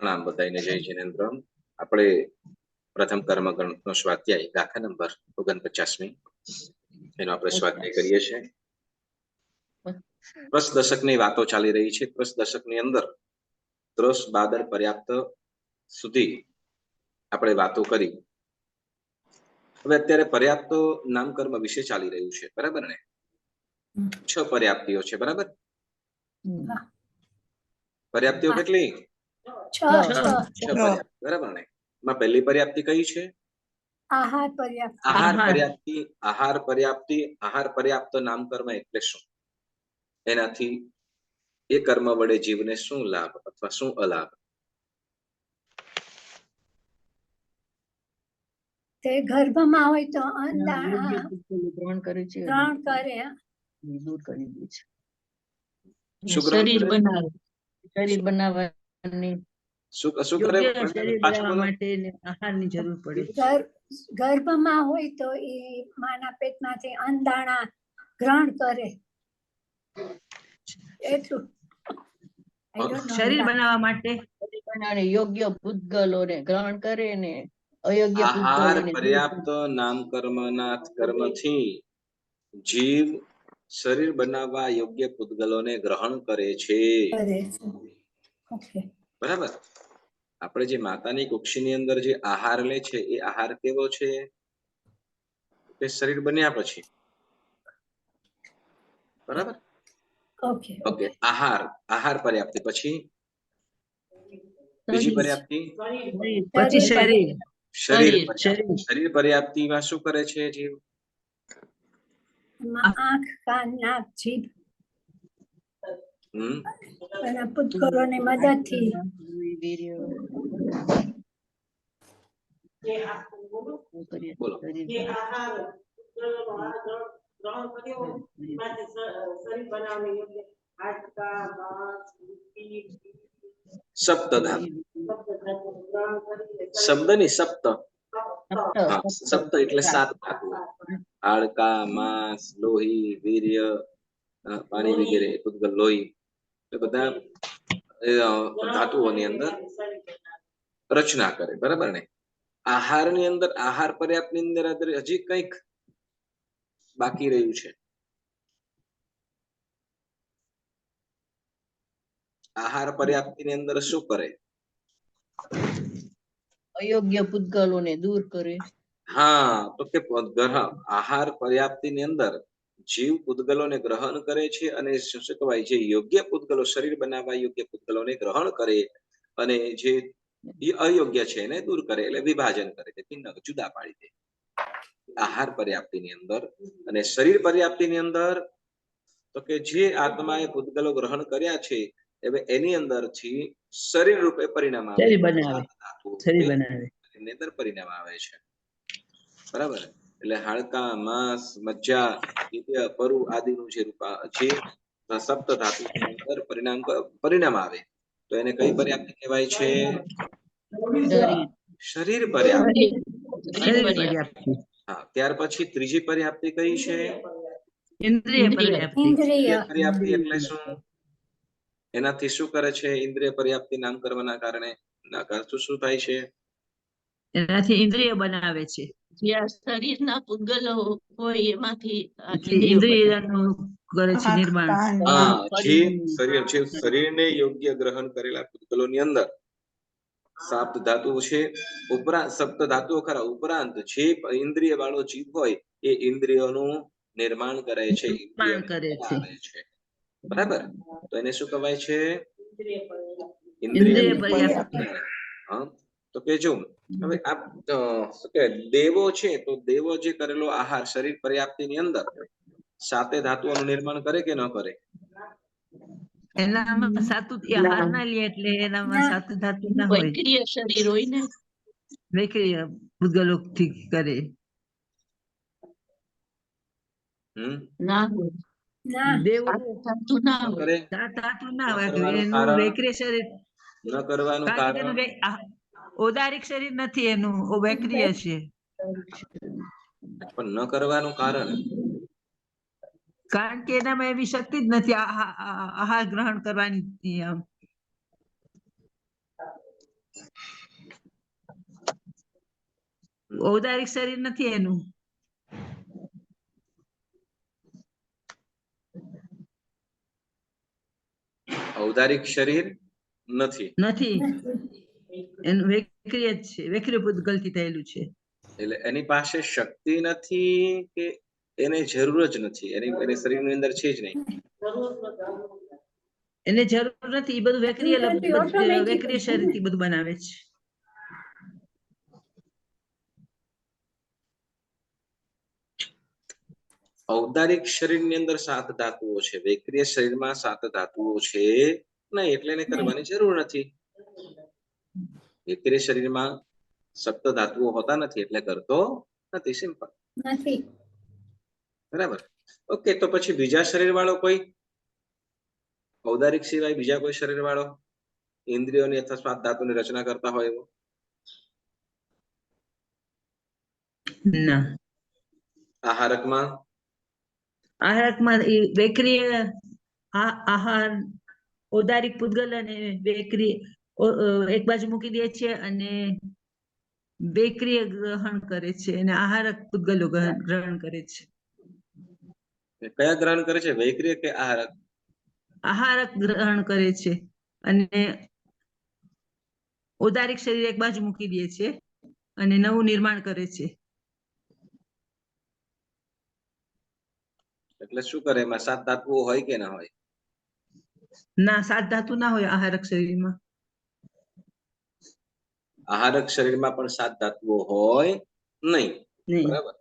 પ્રણામ બધાને, જય જિનેન્દ્ર. આપણે પ્રથમ કર્મગણનો સ્વાધ્યાય દાખલા નંબર 49 એનો આપણે સ્વાધ્યાય કરીએ છીએ. 10 દશકની વાતો ચાલી રહી છે. 10 દશકની અંદર 10 12 પર્યાપ્ત સુધી આપણે વાતો કરી. હવે અત્યારે પર્યાપ્ત નામકર્મ વિશે ચાલી રહ્યું છે, બરાબર ને? 6 પર્યાપ્તિઓ છે, બરાબર? પર્યાપ્તિઓ કેટલી? 6 બરાબર ને? માં પહેલી પર્યાપ્તિ કઈ છે? આહાર પર્યાપ્તિ. આહાર પર્યાપ્ત નામકર્મ એટલે શું? એનાથી એ કર્મ વડે જીવને શું લાભ અથવા શું અલાભ? તે ગર્ભમાં હોય તો ગ્રહણ કરે છે, દૂર કરી દે છે. શરીર બનાવવાની આહારની જરૂર પડે. ગર્ભમાં હોય તો એ માના પેટમાંથી અંધાણા ગ્રહણ કરે. એટલું શરીર બનાવવા માટે યોગ્ય પૂતગલોને ગ્રહણ કરે ને અયોગ્ય આહાર પર્યાપ્ત નામકર્મના કર્મથી જીવ શરીર બનાવવા યોગ્ય પૂતગલોને ગ્રહણ કરે છે. બરાબર. આપણે જે માતાની કુક્ષીની અંદર જે આહાર લે છે એ આહાર કેવો છે? તે શરીર બન્યા પછી. બરાબર. ઓકે. આહાર પર્યાપ્તિ પછી બીજી પર્યાપ્તિ પછી શરીર પર્યાપ્તિમાં શું કરે છે જીવ? આંખ, કાન, નાક, જીભ અને પૂતગલોની મદદથી સપ્ત ધાતુ. શબ્દની સપ્ત. સપ્ત એટલે 7 ધાતુ. હાડકા, માંસ, લોહી, વીર્ય, પાણી વગેરે, પૂતગલ, લોહી, એ બધા ધાતુઓની અંદર રચના કરે. બરાબર ને? આહારની અંદર આહાર પર્યાપ્તની અંદર હજી કંઈક બાકી રહ્યું છે. આહાર પર્યાપ્તિની અંદર શું કરે? અયોગ્ય પૂતગલોને દૂર કરે. હા, તો કે આહાર પર્યાપ્તિની અંદર જીવ પૂતગલોને ગ્રહણ કરે છે અને શું કહેવાય છે? યોગ્ય પૂતગલો, શરીર બનાવવા યોગ્ય પૂતગલોને ગ્રહણ કરે અને જે અયોગ્ય છે એને દૂર કરે, એટલે વિભાજન કરે, જુદા પાડી દે. આહાર પર્યાપ્તિની અંદર. અને શરીર પર્યાપ્તિની અંદર તો કે જે આત્માએ પૂતગલો ગ્રહણ કર્યા છે હવે એની અંદરથી શરીર રૂપે પરિણામ આવે છે. પરિણામ આવે છે. બરાબર. એટલે હાડકા, માંસ, મજ્જા, પરુ આદિનું જે સપ્ત ધાતુ અંદર પરિણામ આવે તો એને કઈ પર્યાપ્તિ કહેવાય છે? શરીર પર્યાપ્તિ. હા. ત્યાર પછી ત્રીજી પર્યાપ્તિ કઈ છે? ઇન્દ્રિય પર્યાપ્તિ. એટલે શું? એનાથી શું કરે છે? ઇન્દ્રિય પર્યાપ્તિ નામકર્મના કારણે શું થાય છે? એનાથી ઇન્દ્રિય બનાવે છે. જ્યાં શરીરના પૂતગલો હોય એમાંથી ઇન્દ્રિયનું કરે છે નિર્માણ. શરીરને યોગ્ય ગ્રહણ કરેલા પૂતગલોની અંદર સાત ધાતુ છે. ઉપરાંત સપ્ત ધાતુઓ ખરા, ઉપરાંત જે ઇન્દ્રિય વાળો જીવ હોય એ ઇન્દ્રિયોનું નિર્માણ કરે છે, બરાબર? તો એને શું કહેવાય છે? ઇન્દ્રિય પર્યાપ્તિ. તો કે જો હવે દેવો છે તો દેવો જે કરેલો આહાર શરીર પર્યાપ્તિની અંદર સાતે ધાતુઓનું નિર્માણ કરે કે ન કરે? એનામાં સાતું આહાર ના લે એટલે એનામાં સાતું ધાતુ ના હોય. વૈક્રિય શરીર હોય ને, વૈક્રિય પૂતગલો થી કરે. ના દેવો ધાતુ ના હોય. ધાતુ ના હોય એનું વૈક્રિય શરીર ન કરવાનું કારણ ઔદારિક શરીર નથી, એનું વૈક્રિય છે. પણ ન કરવાનું કારણ કે એનામાં એવી શક્તિ જ નથી આહાર ગ્રહણ કરવાની. ઔદારિક શરીર નથી એનું. ઔદારિક શરીર નથી. નથી, એનું વેક્રિય જ છે, વેક્રિય પૂતગલ થી થયેલું છે. એટલે એની પાસે શક્તિ નથી કે એને જરૂર જ નથી, એને શરીરની અંદર છે જ નહીં. એને જરૂર નથી, એ બધું વેક્રિય શરીર થી બધું બનાવે છે. ઔદારિક શરીરની અંદર 7 ધાતુઓ છે, વેક્રિય શરીરમાં 7 ધાતુઓ છે નહીં, એટલે એને કરવાની જરૂર નથી. વેક્રિય શરીરમાં 7 ધાતુઓ હોતા નથી, એટલે કરતો નથી. સિમ્પલ નથી. બરાબર. ઓકે, તો પછી બીજા શરીર વાળો કોઈ, ઔદારિક સિવાય બીજા કોઈ શરીર વાળો ઇન્દ્રિયોની અથવા 7 ધાતુની રચના કરતા હોય એવો? ના. આહારકમાં વેક્રિય આહાર, ઔદારિક પૂતગલ અને વેક્રિય એક બાજુ મૂકી દે છે અને વેક્રિય ગ્રહણ કરે છે અને આહારક પૂતગલો ગ્રહણ કરે છે. કયા ગ્રહણ કરે છે, વેક્રિય કે આહારક? આહારક ગ્રહણ કરે છે અને ઔદારિક શરીર એક બાજુ મૂકી દે છે અને નવું નિર્માણ કરે છે. એટલે શું કરે, એમાં 7 ધાતુઓ હોય કે ના હોય? ના, 7 ધાતુ ના હોય આહારક શરીરમાં. આહારક શરીરમાં પણ 7 ધાતુઓ હોય નહીં. બરાબર.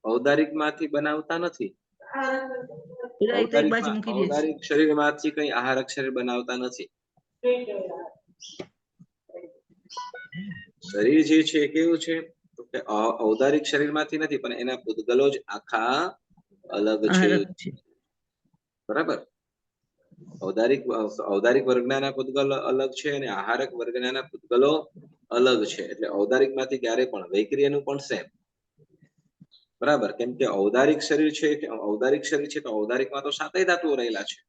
ઔદારિક માંથી બનાવતા નથી. ઔદારિક શરીરમાંથી કઈ આહારક શરીર બનાવતા નથી. શરીર જે છે કેવું છે, તો કે ઔદારિક શરીરમાંથી નથી, પણ એના પૂતગલો જ આખા અલગ છે. બરાબર. ઔદારિક વર્ગના પૂતગલો અલગ છે અને આહારક વર્ગના પૂતગલો અલગ છે. એટલે ઔદારિક માંથી ક્યારે પણ વેક્રિયનું પણ સેમ. બરાબર. કેમ કે ઔદારિક શરીર છે તો ઔદારિકમાં તો 7 ધાતુઓ રહેલા છે,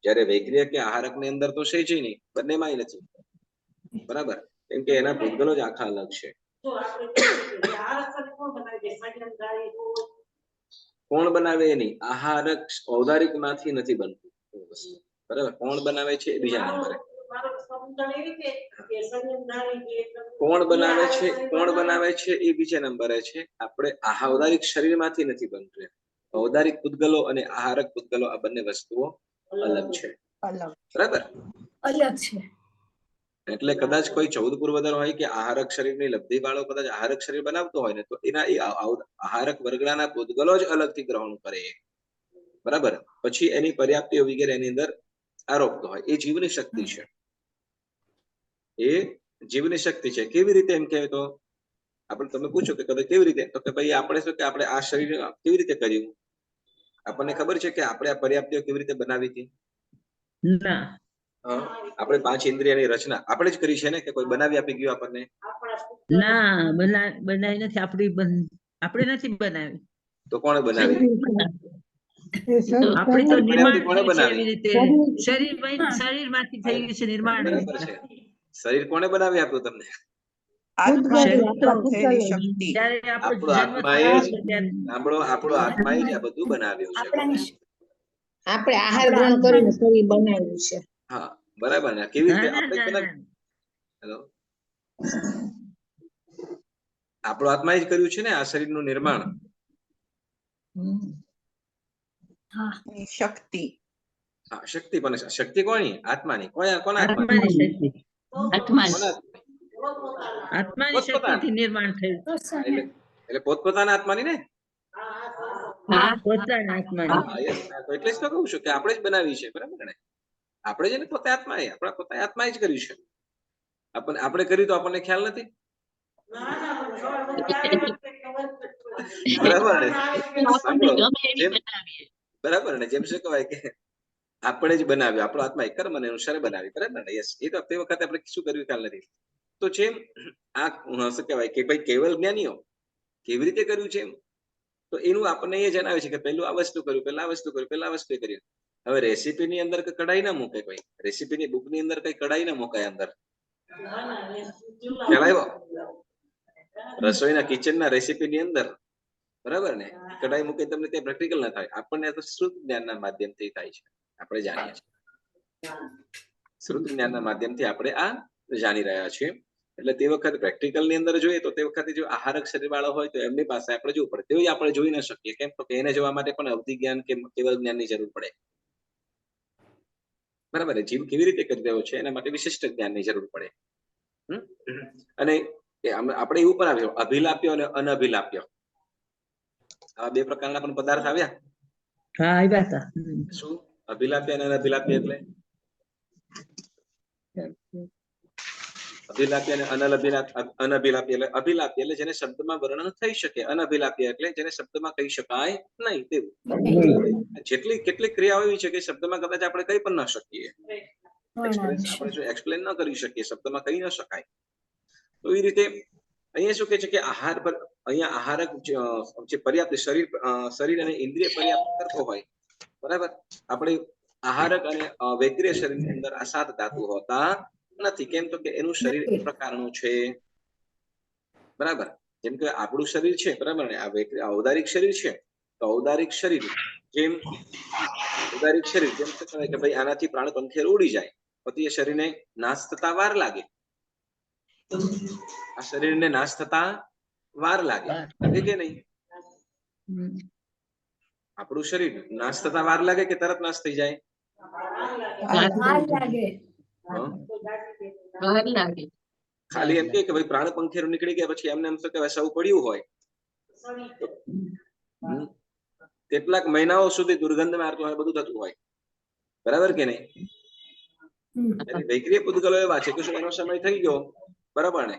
જ્યારે વેક્રિય કે આહારક ની અંદર તો છે જ નહીં, બંનેમાં નથી. બરાબર. કેમ કે એના પૂતગલો જ આખા અલગ છે. કોણ બનાવે? નહીં, આહારક ઔદારિક માંથી નથી બનતું. બરાબર. કોણ બનાવે છે એ બીજા નંબરે. કોણ બનાવે છે એ બીજા નંબરે છે. આપણે ઔદારિક શરીરમાંથી નથી બનતું. ઔદારિક પૂતગલો અને આહારક પૂતગલો આ બંને વસ્તુઓ અલગ છે. બરાબર. અલગ છે. એટલે કદાચ કોઈ 14 પૂર્વધર હોય કે આહારક શરીરની લબ્ધિ વાળો કદાચ આહારક શરીર બનાવતો હોય ને, તો એના આહારક વર્ગના પૂતગલો જ અલગથી ગ્રહણ કરે. બરાબર. પછી એની પર્યાપ્તિઓ વગેરે એની અંદર આરોપતો હોય. એ જીવની શક્તિ છે. એ જીવની શક્તિ છે. કેવી રીતે એમ કહેવાય? તો આપણે તમે પૂછો કે કેવી રીતે, તો કે ભાઈ આપણે શું કે આપણે આ શરીર કેવી રીતે કર્યું? આપણને ખબર છે કે આપણે આ પર્યાપ્તિઓ કેવી રીતે બનાવી હતી? ના. આપણે 5 ઇન્દ્રિયની રચના આપણે જ કરી છે ને, કે કોઈ બનાવી આપી ગયું આપણને? ના, બનાવી નથી. આપણે નથી બનાવી. તો કોણે બનાવી? આપણે તો નિર્માણ કર્યું છે એવી રીતે. શરીરમાંથી થઈ ગયું છે નિર્માણ. બરાબર છે. શરીર કોણે બનાવી આપ્યું તમને? આપણો આત્માએ જ આ બધું બનાવ્યું છે. આપણે આહાર ગ્રહણ કરીને શરીર બનાવ્યું છે. હા, બરાબર ને. કેવી રીતે આપણે હેલો, આપણો આત્માએ જ કર્યું છે ને આ શરીરનું નિર્માણ. શક્તિ. હા, શક્તિ. પણ શક્તિ કોની? આત્માની. કોના આત્માની શક્તિ. આત્માની શક્તિથી નિર્માણ થયું. એટલે પોતપોતાના આત્માની ને. પોતાના આત્માની. એટલે જ તો કહું છું કે આપણે જ બનાવી છે. બરાબર ને. આપણે જ એને પોતે આત્માએ જ કર્યું છે. આપણે કર્યું તો આપણને ખ્યાલ નથી. બરાબર ને. જેમ શું કહેવાય કે આપણે જ બનાવ્યું, આપણો આત્મા કર્મ અને અનુસારે બનાવી. બરાબર ને. યસ. એ તો તે વખતે આપણે શું કર્યું ખ્યાલ નથી. તો જેમ આ શું કહેવાય કે ભાઈ કેવલ જ્ઞાનીઓ કેવી રીતે કર્યું છે, એમ તો એનું આપણને એ જણાવે છે કે પહેલું આ વસ્તુ કર્યું, પહેલા આ વસ્તુ કર્યું, પહેલા આ વસ્તુ કર્યું. હવે રેસીપીની અંદર કે કઢાઈ ના મૂકે કોઈ, રેસીપીની બુકની અંદર કઈ કઢાઈ ના મુકાય અંદર, ખ્યાલ આવ્યો? રસોઈના કિચનના રેસીપીની અંદર, બરાબર ને, કઢાઈ મૂકે તમને ત્યાં પ્રેક્ટિકલ ના થાય. આપણને તો શ્રુત જ્ઞાનના માધ્યમથી થાય છે, આપણે જાણીએ છીએ. શ્રુત જ્ઞાનના માધ્યમથી આપણે આ જાણી રહ્યા છીએ. એટલે તે વખતે પ્રેક્ટિકલ ની અંદર જોઈએ તો તે વખતે જો આહારક શરીર વાળો હોય તો એમની પાસે આપણે જોવું પડે. તેવું આપણે જોઈ ન શકીએ. કેમ? તો એને જોવા માટે પણ અવધિ જ્ઞાન કે કેવલ જ્ઞાનની જરૂર પડે. બરાબર, જીવ કેવી રીતે કરી રહ્યો છે એના માટે વિશિષ્ટ જ્ઞાનની જરૂર પડે. અને આપણે એવું પણ આવ્યો અભિલાપ્ય અને અનઅભિલાપ્ય, આ બે પ્રકારના પણ પદાર્થ આવ્યા. હા, આવ્યા હતા. શું અભિલાપ્ય અને અનઅભિલાપ્ય એટલે? અભિલાપ્ય અને અનઅભિલાપ્ય એટલે અભિલાપ્ય એટલે જેને શબ્દમાં વર્ણન થઈ શકે, અનઅભિલાપ્ય એટલે જેને શબ્દમાં કહી શકાય નહીં તેવું. કેટલીક ક્રિયાઓ એવી છે કે શબ્દમાં કદાચ આપણે કહી પણ ન શકીએ, આપણે જો એક્સપ્લેન ન કરી શકીએ, શબ્દમાં કહી ન શકાય. તો એ રીતે અહીંયા શું કે છે કે આહાર પર, અહીંયા આહારક જે પર્યાપ્ત શરીર અને ઇન્દ્રિય પર્યાપ્ત કરતો હોય, બરાબર. આપણે આહારક અને વૈક્રિય શરીરની અંદર આ 7 ધાતુ હોતા નથી. કેમ? તો કે એનું શરીર એક પ્રકારનું છે, બરાબર. જેમ કે આપણું શરીર છે, બરાબર ને, આ ઔદારિક શરીર છે. તો ઔદારિક શરીર જેમ કહેવાય કે ભાઈ આનાથી પ્રાણ પંખેર ઉડી જાય, પછી એ શરીરને નાશ થતા વાર લાગે. આ શરીરને નાશ થતા વાર લાગે કે નહીં? આપણું શરીર નાશ થતા વાર લાગે કે તરત નાશ થઈ જાય? ખાલી એમ કે ભાઈ પ્રાણ પંખેરું નીકળી ગયા પછી એમને એમ તો કે સૌ પડ્યું હોય, કેટલાક મહિનાઓ સુધી દુર્ગંધ મારતું હોય, બધું થતું હોય, બરાબર કે નહીં? વૈક્રિય પૂતગલો એવા છે કે શું એનો સમય થઈ ગયો, બરાબર ને,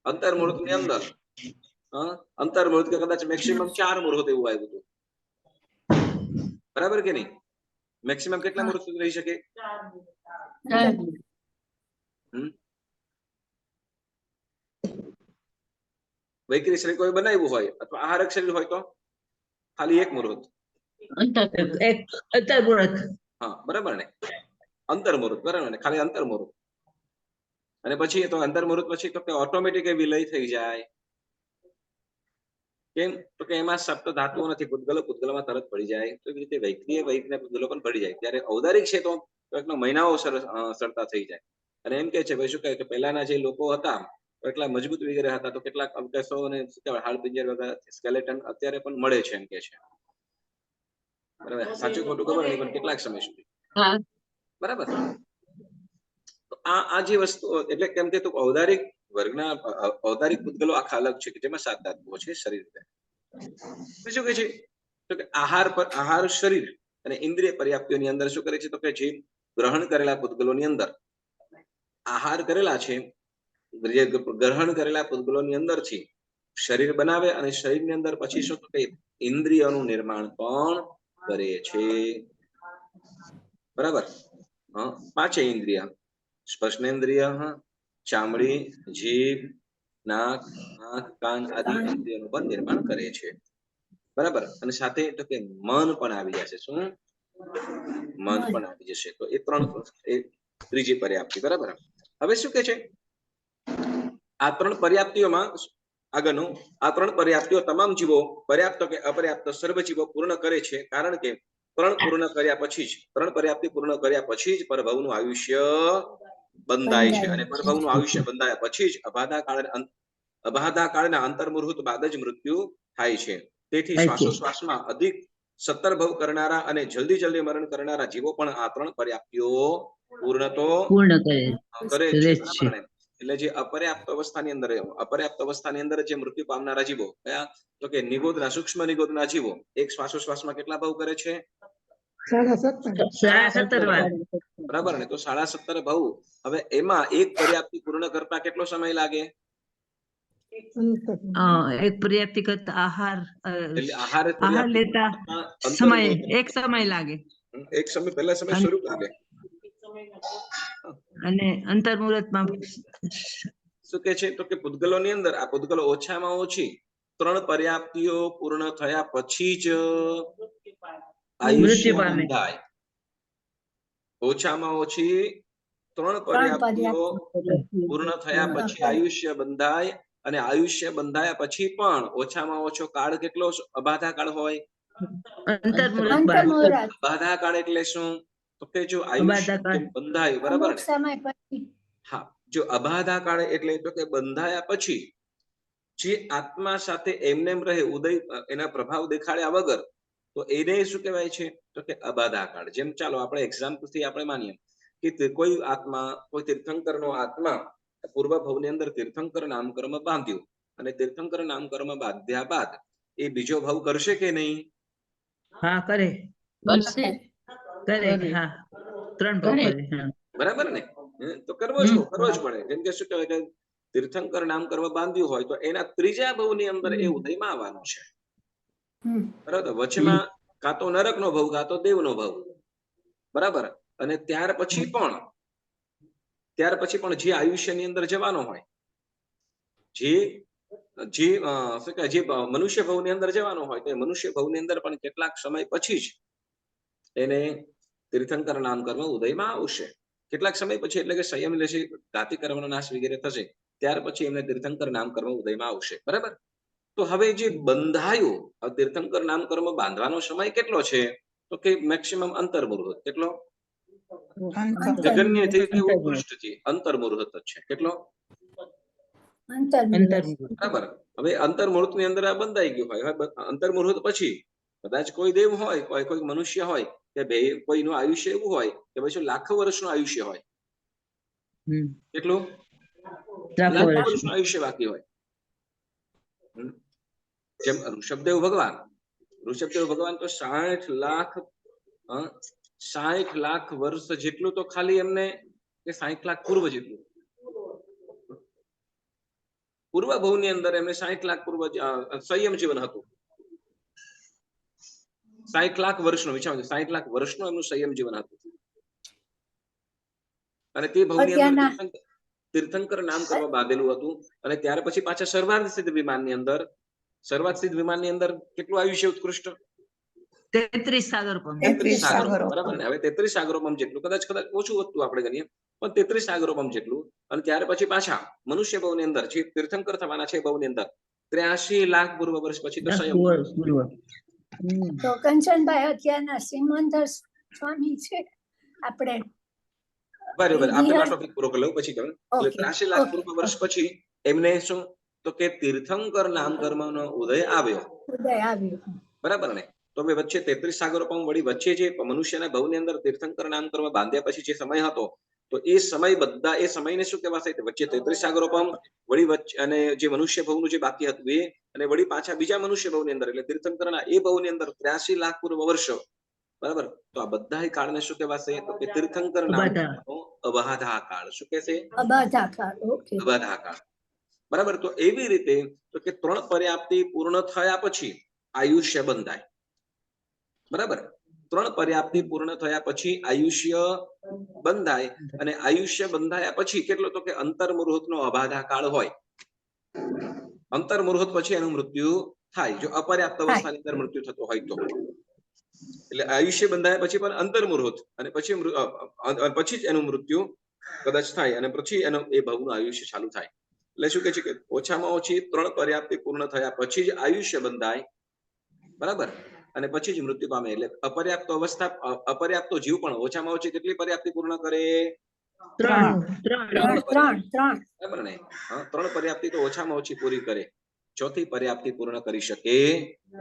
અંતર્મુહૂર્ત ની અંદર, અંતર્મુહૂર્ત કે કદાચ મેક્સિમમ 4 મુહૂર્ત એવું આવ્યું હતું, બરાબર કે નહીં? મેક્સિમમ કેટલા મુહૂર્ત સુધી રહી શકે? વૈક્રિય શરીર કોઈ બનાવ્યું હોય અથવા આહારક શરીર હોય તો ખાલી 1 મુહૂર્ત, હા, બરાબર ને, અંતર્મુહૂર્ત, બરાબર ને, ખાલી અંતર્મુહૂર્ત. અને પછી તો અંતર્મુહૂર્ત પછી તો ઓટોમેટિક વિલય થઈ જાય. કેમ? તો કે એમાં સપ્ત ધાતુઓ નથી, પૂતગલોમાં તરત પડી જાય. તો એવી રીતે વૈક્રિય પૂતગલો પણ પડી જાય. ત્યારે ઔદારિક છે તો મહિનાઓ સરતા થઈ જાય. અને એમ કે છે ભાઈ શું કહે કે પહેલાના જે લોકો હતા એટલા મજબૂત વગેરે હતા, તો કેટલાક અવકાશો અને હાડપિંજર વગેરે સ્કેલેટન અત્યારે પણ મળે છે, એમ કે છે. બરાબર, સાચું ખોટું ખબર નહીં, પણ કેટલાક સમય સુધી, બરાબર. તો આ જે વસ્તુ એટલે કેમ કે ઔદારિક વર્ગના ઔદારિક પૂતગલો આખા અલગ છે કે જેમાં 7 ધાતુઓ છે શરીર. શું કે છે તો કે આહાર શરીર અને ઇન્દ્રિય પર્યાપ્તિઓની અંદર શું કરે છે તો કે જે ગ્રહણ કરેલા પૂતગલોની અંદર આહાર કરેલા છે, જે ગ્રહણ કરેલા પૂતગલોની અંદરથી શરીર બનાવે અને શરીરની અંદર પછી શું કે ઇન્દ્રિયોનું નિર્માણ પણ કરે છે, બરાબર. 5 ઇન્દ્રિય, સ્પર્શેન્દ્રિય, ચામડી, જીભ, નાક, આંખ, કાન આદિ ઇન્દ્રિયોનું પણ નિર્માણ કરે છે, બરાબર. અને સાથે તો કે મન પણ આવી જશે. શું? મન પણ આવી જશે. તો એ 3 પર્યાપ્તિ, બરાબર. હવે શું કે છે આ 3 પર્યાપ્તિઓમાં આગળનું, આ 3 પર્યાપ્તિઓ તમામ જીવો પર્યાપ્ત કે અપર્યાપ્ત સર્વ જીવો પૂર્ણ કરે છે. કારણ કે 3 પૂર્ણ કર્યા પછી જ, 3 પર્યાપ્તિ પૂર્ણ કર્યા પછી જ પરભવનું આયુષ્ય બંધાય છે. અને પરભવનું આયુષ્ય બંધાયા પછી જ અબાધા કાળના અંતર્મુહૂર્ત બાદ જ મૃત્યુ થાય છે. તેથી શ્વાસોશ્વાસમાં અધિક 17 ભવ કરનારા અને જલ્દી મરણ કરનારા જીવો પણ આ 3 પર્યાપ્તિઓ પૂર્ણ કરે છે. એટલે જે અપર્યાપ્ત અવસ્થાની અંદર જે મૃત્યુ પામનારા જીવો કયા તો કે નિગોદના, સૂક્ષ્મ નિગોદના જીવો એક શ્વાસોશ્વાસમાં કેટલા ભવ કરે છે? 17 વાર, બરાબર ને. તો 17.5 ભવ. હવે એમાં એક પર્યાપ્તિ પૂર્ણ કરતા કેટલો સમય લાગે? એક પર્યાપ્તિ કરતા આહાર લેતા એક સમય લાગે, એક સમય પહેલા સમય શરૂ કરી દે. અને અંતર્મુહૂર્તમાં શું કે છે તો કે પૂતગલોની અંદર આ પૂતગલો ઓછામાં ઓછી 3 પર્યાપ્તિઓ પૂર્ણ થયા પછી જ આયુષ્ય બંધાય. ઓછામાં ઓછી 3 પર્યાપ્તિઓ પૂર્ણ થયા પછી આયુષ્ય બંધાય, અને આયુષ્ય બંધાયા પછી પણ ઓછામાં ઓછો કાળ કેટલો અબાધા કાળ હોય? અંતર્મુહૂર્ત બાદ. અંતર્મુહૂર્ત અબાધા કાળ એટલે શું? તો કે જો આયુષ્ય અબાધા કાળ. જેમ બંધાયું, બરાબર અમુક ને? સમય પછી હા, જો અબાધા કાળ એટલે તો કે બંધાયા પછી જે આત્મા સાથે એમનેમ રહે, ઉદય એના પ્રભાવ દેખાડ્યા વગર, તો એને શું કહેવાય છે? તો કે અબાધા કાળ. જેમ ચાલો આપણે એક્ઝામ્પલ થી આપણે માનીએ કે કોઈ આત્મા, કોઈ તીર્થંકરનો આત્મા પૂર્વ ભવની અંદર તીર્થંકર નામકર્મ બાંધ્યું, અને તીર્થંકર નામકર્મ બાંધ્યા બાદ એ બીજો ભવ કરશે કે નહીં? હા, કરે. હા, 3 ભાવ કરે. હા. બરાબર ને? તો કરવો જ પડે. જેમ કે શું કહેવાય કે તીર્થંકર નામકર્મ બાંધ્યું હોય તો એના ત્રીજા ભવની અંદર એ ઉદયમાં આવવાનું છે. બરાબર? વચમાં કાં તો નરકનો ભવ, કાં તો દેવનો ભવ. બરાબર? અને ત્યાર પછી પણ જે આયુષ્યની અંદર જવાનો હોય, જે મનુષ્ય ભવની અંદર જવાનો હોય, તો મનુષ્ય ભવની અંદર પણ કેટલાક સમય પછી જ એને તીર્થંકર નામકર્મ ઉદયમાં આવશે. કેટલાક સમય પછી એટલે કે સંયમ લેશે, જાતિ કર્મનો નાશ વગેરે થશે, ત્યાર પછી એમને તીર્થંકર નામકર્મ ઉદયમાં આવશે. બરાબર? તો હવે જે બંધાયું તીર્થંકર નામકર્મ બાંધવાનો સમય કેટલો છે? તો કે મેક્સિમમ અંતર્મુહૂર્ત. કેટલો? જગન્યથી ઉત્કૃષ્ટથી અંતર્મુહૂર્ત છે. કેટલો? બરાબર. હવે અંતર્મુહૂર્તની અંદર આ બંધાઈ ગયું હોય, અંતર્મુહૂર્ત પછી કદાચ કોઈ દેવ હોય, કોઈ મનુષ્ય હોય, કે કોઈનું આયુષ્ય એવું હોય કે પછી લાખો વર્ષનું આયુષ્ય હોય. કેટલું? લાખો વર્ષનું આયુષ્ય બાકી હોય. જેમ ઋષભદેવ ભગવાન તો 60 લાખ વર્ષ જેટલું તો ખાલી એમને, કે 60 લાખ પૂર્વ જેટલું, પૂર્વ ભવની અંદર એમને 60 લાખ પૂર્વ સંયમ જીવન હતું. 60 લાખ વર્ષનું, વિચારો, 60 લાખ વર્ષનું એમનું સંયમ જીવન હતું. અને તે ભવની અંદર તીર્થંકર નામ કરવા બાંધેલું હતું. અને ત્યાર પછી પાછા સર્વાર્થ સિદ્ધ વિમાનની અંદર કેટલું આયુષ્ય ઉત્કૃષ્ટ? 33 સાગરોપમ. બરાબર ને? હવે 33 સાગરોપમ જેટલું, કદાચ ઓછું વધતું આપણે ગણીએ, પણ 33 સાગરોપમ જેટલું. અને ત્યાર પછી પાછા મનુષ્ય ભવની અંદર જે તીર્થંકર થવાના છે ભવની અંદર 83 લાખ પૂર્વ વર્ષ પછી તો સંયમ. તો કંચનભાઈ અત્યારના સિમંદર સ્વામી છે આપણે. બરાબર, આપણે આ ટોપિક પૂરો કરી લઉં પછી કહું. એટલે 83 લાખ પૂર્વ વર્ષ પછી એમને શું? તો કે તીર્થંકર નામકર્મનો ઉદય આવ્યો. બરાબર ને? તો હવે વચ્ચે 33 સાગરોપમ વળી વચ્ચે જે મનુષ્યના ભવની અંદર તીર્થંકર નામકર્મ બાંધ્યા પછી જે સમય હતો, તો એ સમય બધા એ સમયને શું કહેવાશે? વચ્ચે 33 સાગરોપમ વળી વચ્ચે, અને જે મનુષ્ય ભવનું જે બાકી હતું એ, અને વળી પાછા બીજા મનુષ્ય ભવની અંદર એટલે તીર્થંકરના એ ભવની અંદર 83 લાખ પૂર્વ વર્ષો. બરાબર? તો આ બધા કાળને શું કહેવાશે? તો કે તીર્થંકર નામકર્મનો અબાધા કાળ. શું કહેશે? અબાધા કાળ. બરાબર? તો એવી રીતે તો કે 3 પર્યાપ્તિ પૂર્ણ થયા પછી આયુષ્ય બંધાય. બરાબર? 3 પર્યાપ્તિ પૂર્ણ થયા પછી આયુષ્ય બંધાય, અને આયુષ્ય બંધાયા પછી કેટલો? તો કે અંતર્મુહૂર્તનો અબાધા કાળ હોય. અંતર્મુહૂર્ત પછી એનું મૃત્યુ થાય, જો અપર્યાપ્ત અવસ્થાની અંદર મૃત્યુ થતો હોય તો. એટલે આયુષ્ય બંધાયા પછી પણ અંતર્મુહૂર્ત, અને પછી જ એનું મૃત્યુ કદાચ થાય, અને પછી એનું એ ભવનું આયુષ્ય ચાલુ થાય. એટલે શું કહે છે કે ઓછામાં ઓછી 3 પર્યાપ્તિ પૂર્ણ થયા પછી જ આયુષ્ય બંધાય. બરાબર? અને પછી જ મૃત્યુ પામે. એટલે અપર્યાપ્તો જીવ પણ ઓછામાં ઓછી કેટલી પર્યાપ્તિ પૂર્ણ કરે? 3. બરાબર ને? 3 પર્યાપ્તિ તો ઓછામાં ઓછી પૂરી કરે. ચોથી પર્યાપ્તિ પૂર્ણ કરી શકે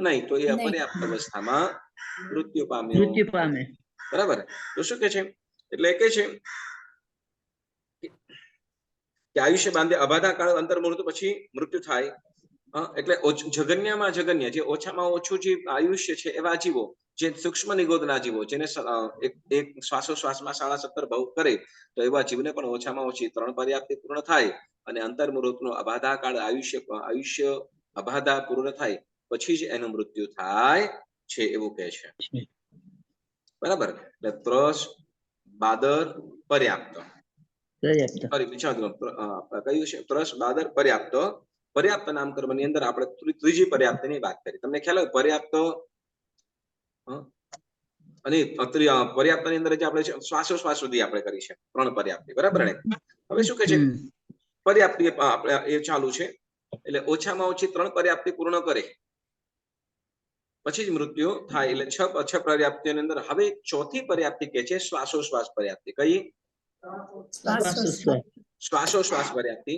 નહીં, તો એ અપર્યાપ્ત અવસ્થામાં મૃત્યુ પામે. બરાબર? તો શું કે છે? એટલે કે છે કે આયુષ્ય બાંધે અબાધા કાળ અંતર્મુહૂર્ત પછી મૃત્યુ થાય. એટલે જગન્યમાં જગન્ય, જે ઓછામાં ઓછું જે આયુષ્ય છે એવા જીવો, જે સૂક્ષ્મ નિગોદના જીવો, જેને એક શ્વાસોશ્વાસમાં 17.5 ભવ કરે, તો એવા જીવને પણ ઓછામાં ઓછી 3 પર્યાપ્તિ પૂર્ણ થાય, અને અંતર્મુહૂર્તનો અબાધા કાળ આયુષ્ય અબાધા પૂર્ણ થાય પછી જ એનું મૃત્યુ થાય છે, એવું કહે છે. બરાબર? એટલે ત્રસ, બાદર, પર્યાપ્ત. કયું છે? ત્રસ, બાદર, પર્યાપ્ત. પર્યાપ્ત નામકર્મની અંદર આપણે ત્રીજી પર્યાપ્તની વાત કરી. તમને ખ્યાલ હોય પર્યાપ્ત અને પર્યાપ્તની અંદર જે આપણે શ્વાસોશ્વાસ સુધી આપણે કરી છે 3 પર્યાપ્તિ, બરાબર ને? હવે શું કહે છે, પર્યાપ્તિ એ ચાલુ છે એટલે ઓછામાં ઓછી 3 પર્યાપ્તિ પૂર્ણ કરે પછી જ મૃત્યુ થાય, એટલે 6 પર્યાપ્તિઓની અંદર હવે ચોથી પર્યાપ્તિ કે છે શ્વાસોશ્વાસ પર્યાપ્તિ. કઈ? શ્વાસોશ્વાસ પર્યાપ્તિ.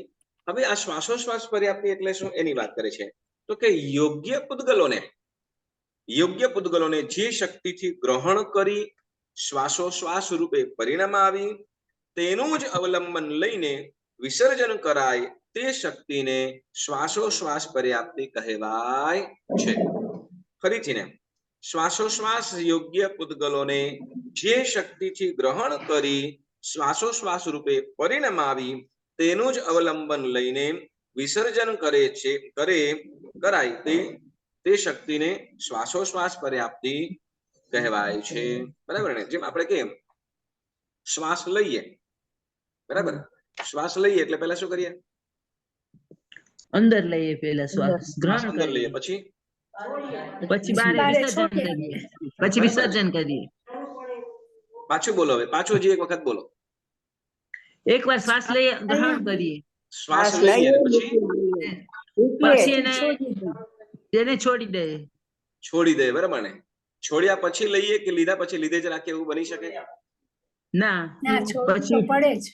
હવે આ શ્વાસોશ્વાસ પર્યાપ્તિ એટલે શું એની વાત કરે છે, તો કે યોગ્ય પૂતગલોને જે શક્તિથી ગ્રહણ કરી શ્વાસોશ્વાસ રૂપે પરિણામ આવી તેનું જ અવલંબન લઈને વિસર્જન કરાય તે શક્તિને શ્વાસોશ્વાસ પર્યાપ્તિ કહેવાય છે. ફરીથી ને, શ્વાસોશ્વાસ યોગ્ય પૂતગલોને જે શક્તિથી ગ્રહણ કરી શ્વાસોશ્વાસ રૂપે પરિણામ આવી તેનું જ અવલંબન લઈને વિસર્જન કરાય તે શક્તિને શ્વાસોશ્વાસ પર્યાપ્તિ કહેવાય છે. બરાબર ને? જેમ આપણે કેમ શ્વાસ લઈએ, બરાબર, શ્વાસ લઈએ એટલે પહેલા શું કરીએ? અંદર લઈએ, પહેલા શ્વાસ ગ્રહણ અંદર લઈએ, કરીએ, પછી બહાર વિસર્જન કરીએ, પછી વિસર્જન કરીએ. પાછું બોલો, હવે પાછું હજી એક વખત બોલો. એકવાર શ્વાસ લઈએ, ગ્રહણ કરીએ, શ્વાસ લઈએ પછી એને છોડી દઈએ. છોડી દે, બરાબર ને? છોડ્યા પછી લઈએ કે લીધા પછી લીધે જ રાખીએ એવું બની શકે? ના, પછી પડે જ.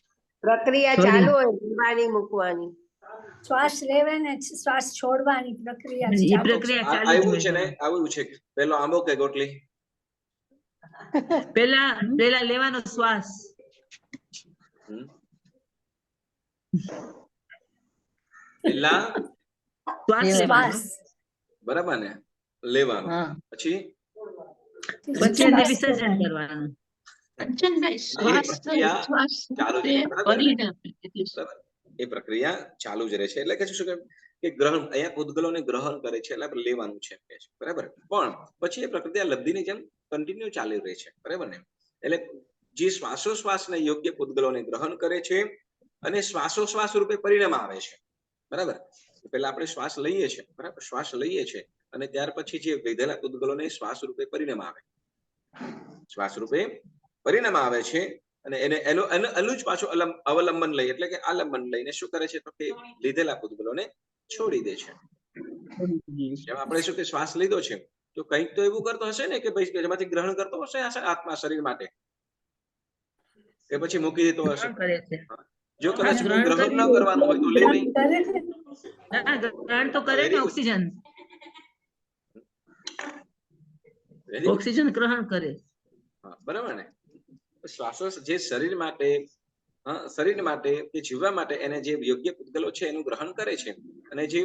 પ્રક્રિયા ચાલુ હોય લેવાની મૂકવાની. શ્વાસ લેવે ને શ્વાસ છોડવાની પ્રક્રિયા એ પ્રક્રિયા ચાલુ આવ્યું છે ને, આવ્યું છે. પેલો આંબો કે ગોટલી? પેલા લેવાનો શ્વાસ, પેલા શ્વાસ લેવાનો, બરાબર ને? લેવાનો, પછી એને વિસર્જન કરવાનું. એ પ્રક્રિયા ચાલુ જ રહે છે. એટલે કે શું કે ગ્રહણ, અહીંયા પૂતગલોને ગ્રહણ કરે છે એટલે લેવાનું છે, બરાબર. પણ પછી એ પ્રક્રિયા લબ્ધિની જેમ કન્ટિન્યુ ચાલી રહે છે, બરાબર ને? એટલે જે શ્વાસોશ્વાસને યોગ્ય પૂતગલોને ગ્રહણ કરે છે અને શ્વાસોશ્વાસ રૂપે પરિણામ આવે છે, બરાબર. પેલા આપણે શ્વાસ લઈએ છીએ, બરાબર, શ્વાસ લઈએ છીએ અને ત્યાર પછી જે વિધેલા પૂતગલોને શ્વાસ રૂપે પરિણામ આવે, શ્વાસ રૂપે પરિણામ આવે છે અને એનું જ પાછું અવલંબન લઈ, એટલે કે આલંબન લઈને શું કરે છે, તો કે લીધેલા પૂતગલોને છોડી દે છે. જેમ આપણે શું કે શ્વાસ લીધો છે તો કંઈક તો એવું કરતો હશે ને કે ભાઈ જેમાંથી ગ્રહણ કરતો હશે આત્મા શરીર માટે, કે પછી મૂકી દેતો હશે? જો કદાચ ગ્રહણ ન કરવાનું હોય તો લે નહીં. ગ્રહણ તો કરે ને, ઓક્સિજન ગ્રહણ કરે, બરાબર ને? શ્વાસો જે શરીર માટે કે જીવવા માટે એને જે યોગ્ય પૂતગલો છે એનું ગ્રહણ કરે છે અને જે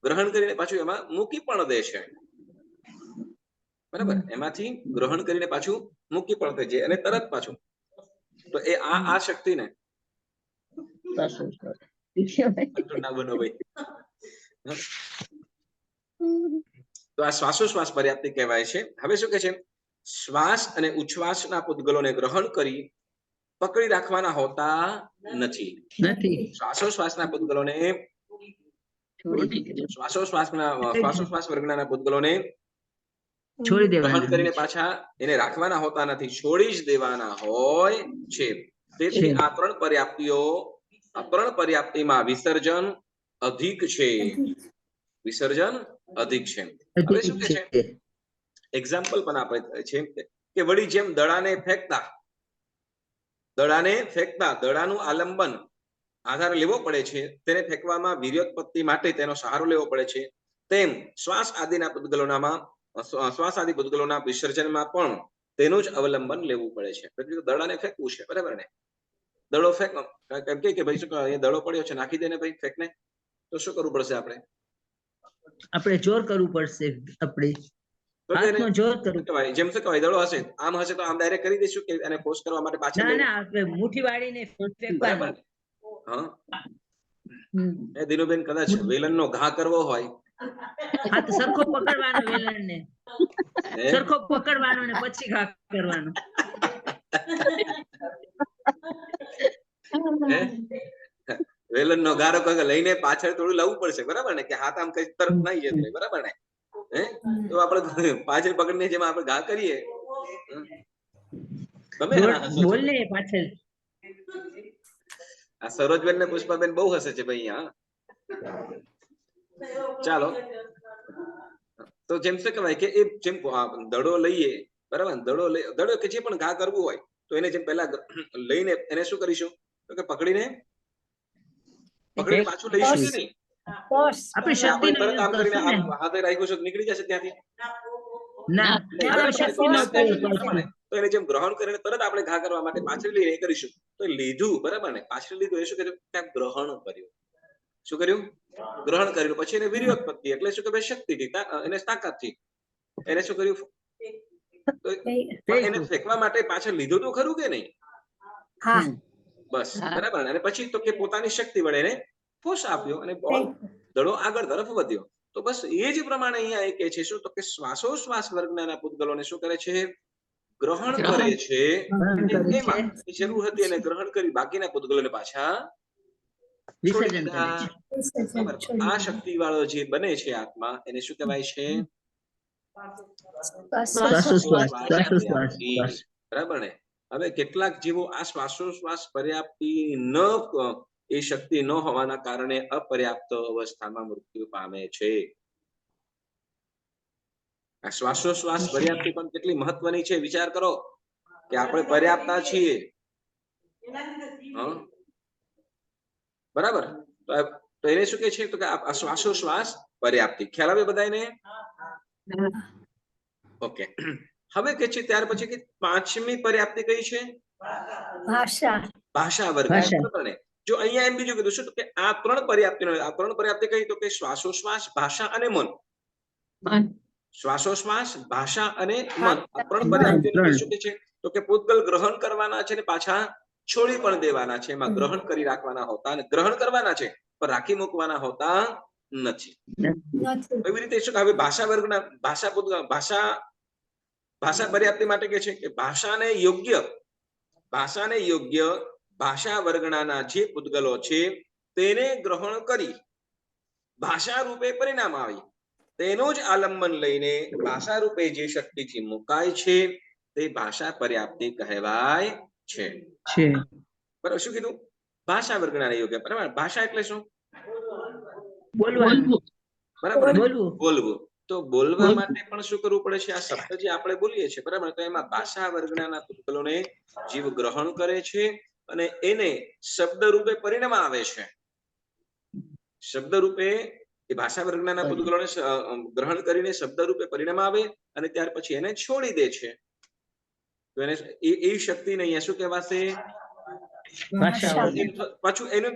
ગ્રહણ કરીને પાછું એમાં મૂકી પણ દે છે, બરાબર. એમાંથી ગ્રહણ કરીને પાછું મૂકી પણ દે છે અને તરત પાછું, તો એ આ શક્તિને ના બનો ભાઈ. તો આ શ્વાસોશ્વાસ પર્યાપ્તિ કહેવાય છે. હવે શું કે છે, શ્વાસ અને ઉચ્છ્વાસના પૂતગલોને ગ્રહણ કરી પકડી રાખવાના હોતા નથી. શ્વાસોશ્વાસના પૂતગલોને, શ્વાસોશ્વાસ વર્ગના પૂતગલોને ગ્રહણ કરીને પાછા એને રાખવાના હોતા નથી, છોડી જ દેવાના હોય છે. તેથી આ 3 પર્યાપ્તિમાં વિસર્જન અધિક છે. વિસર્જન અધિક છે. હવે શું કે છે, એક્ઝામ્પલ પણ આપણે છે કે વળી જેમ દડાને ફેંકતા દડાનું આલંબન આધાર લેવો પડે છે, તેને ફેંકવામાં વીર્યોત્પત્તિ માટે તેનો સહારો લેવો પડે છે, તેમ શ્વાસ આદિ પૂતગલોના વિસર્જનમાં પણ તેનું જ અવલંબન લેવું પડે છે. દડાને ફેંકવું છે, બરાબર ને? દડો ફેંક, કેમ કે ભાઈ શું અહીંયા દડો પડ્યો છે, નાખી દે ને ભાઈ, ફેંકને. તો શું કરવું પડશે? આપણે જોર કરવું પડશે. હાથમાં જોર કરવું. જેમ શું કહેવાય, દડો હશે આમ હશે તો આમ ડાયરેક્ટ કરી દઈશું કે એને ફોર્સ કરવા માટે પાછળ? ના, મુઠ્ઠી વાળીને ફેંકવાનું. એ દિનુબેન કદાચ વેલણનો ઘા કરવો હોય, હા તો સરખો પકડવાનો, વેલણને સરખો પકડવાનો ને પછી ઘા કરવાનો. વેલણનો ગારો લઈને પાછળ થોડું લાવવું પડશે, બરાબર ને? કે હાથ આમ કઈ તરત નહીં જતો, બરાબર ને? તો આપણે પાછળ પકડીને જેમ આપણે ઘા કરીએ તમે હેના હસો છો? બોલ ને પાછળ. આ સરોજબેન ને પુષ્પાબેન બહુ હસે છે ભાઈ અહીંયા. ચાલો તો જેમ શું કહેવાય કે એ જેમ દડો લઈએ, બરાબર, દડો કે જે પણ ઘા કરવું હોય તો એને જેમ પહેલા લઈને એને શું કરીશું તો કે પકડીને પાછું લઈશું કે નહીં? પોસ આપણી આપણે શક્તિનો તરત આમ ઉપયોગ કરીને કરશું ને. આમ હાથે રાખ્યું છે તો નીકળી જશે ત્યાંથી ના, નહીં, આપણે બરાબર? શક્તિનો ના ઉપયોગ થાય, કરશું. બરાબર ને? તો એને જેમ ગ્રહણ કરીને તરત આપણે ઘા કરવા માટે પાછળ લઈને એ કરીશું તો એ લીધું, બરાબર ને? પાછળ લીધું એ શું કર્યું? ત્યાં ગ્રહણ કર્યું. શું કર્યું? ગ્રહણ કર્યું. પછી એને વીર્યોત્પત્તિ એટલે શું કે ભાઈ શક્તિથી, એને તાકાતથી એને શું કર્યું? તો એને ફેંકવા માટે પાછળ લીધું તો ખરું કે નહીં? હા બસ, બરાબર. અને પછી તો કે પોતાની શક્તિ વડે એને ફોર્સ આપ્યો અને બોલ દડો આગળ તરફ વધ્યો. તો બસ એ જ પ્રમાણે અહીંયા એ કહે છે શું તો કે શ્વાસોશ્વાસ વર્ગના પૂતગલોને શું કરે છે? ગ્રહણ કરે છે. એમાં જરૂર હતી એને ગ્રહણ કરી બાકીના પૂતગલોને પાછા વિસર્જન કરે છે. આ શક્તિ વાળો જે બને છે આત્મા એને શું કહેવાય છે? શ્વાસોશ્વાસ, શ્વાસોશ્વાસ. બરાબર ને? હવે કેટલાક જીવો આ શ્વાસોશ્વાસ પર્યાપ્તિ ન એ શક્તિ ન હોવાના કારણે અપર્યાપ્ત અવસ્થામાં મૃત્યુ પામે છે. આ શ્વાસોશ્વાસ પર્યાપ્તિ પણ કેટલી મહત્વની છે વિચાર કરો કે આપણે પર્યાપ્તા છીએ, બરાબર? તો એને શું કે છે તો કે આ શ્વાસોશ્વાસ પર્યાપ્તિ ખ્યાલ આવે બધાને? ઓકે. હવે કે છે ત્યાર પછી કે પાંચમી પર્યાપ્તિ કઈ છે? ભાષા વર્ગ. બરાબર ને? જો અહીંયા એમ બીજું કીધું શું કે આ ત્રણ પર્યાપ્તિ કઈ તો કે શ્વાસોશ્વાસ, ભાષા અને મન. શ્વાસોશ્વાસ, ભાષા અને મન, આ ત્રણ પર્યાપ્તિ શું કે છે તો કે પૂતગલ ગ્રહણ કરવાના છે ને પાછા છોડી પણ દેવાના છે. એમાં ગ્રહણ કરી રાખવાના હોતા અને ગ્રહણ કરવાના છે પણ રાખી મૂકવાના હોતા નથી. એવી રીતે શું હવે ભાષા વર્ગના ભાષા પર્યાપ્તિ માટે કે છે કે ભાષાને યોગ્ય ભાષા વર્ગના જે પૂતગલો છે તેને ગ્રહણ કરી ભાષા રૂપે પરિણામ આવી તેનું જ આલંબન લઈને ભાષા રૂપે જે શક્તિથી મુકાય છે તે ભાષા પર્યાપ્તિ કહેવાય છે. બરાબર? શું કીધું? ભાષા વર્ગના યોગ્ય, બરાબર? ભાષા એટલે શું? બોલવાનું, બરાબર? બોલવું. તો બોલવા માટે પણ શું કરવું પડે છે? આ શબ્દ જે આપણે બોલીએ છીએ, બરાબર, તો એમાં ભાષા વર્ગના પૂતગલોને જીવ ગ્રહણ કરે છે અને એને શબ્દ રૂપે પરિણામ આવે છે. શબ્દ રૂપે એ ભાષા વર્ગના પૂતગલોને ગ્રહણ કરીને શબ્દ રૂપે પરિણામ આવે અને ત્યાર પછી એને છોડી દે છે. તો એને એ શક્તિને અહીંયા શું કહેવાશે? પાછું એનું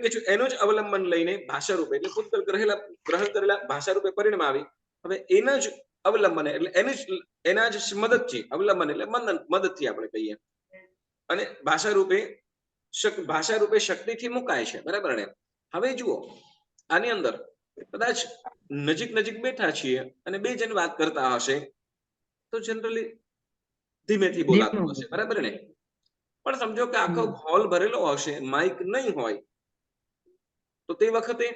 જ અવલંબન લઈને ભાષા રૂપે એટલે પૂતગલ ગ્રહણ કરેલા ભાષા રૂપે પરિણામ આવી. હવે એના જ અવલંબન એટલે એના જ મદદથી અવલંબન એટલે મદદથી આપણે કહીએ અને ભાષા રૂપે શક્તિથી મુકાય છે. બરાબર ને? હવે જુઓ આની અંદર કદાચ નજીક બેઠા છીએ અને બે જણ વાત કરતા હશે તો જનરલી ધીમેથી બોલાતું હશે, બરાબર ને? પણ સમજો કે આખો હોલ ભરેલો હશે, માઇક નહીં હોય તો તે વખતે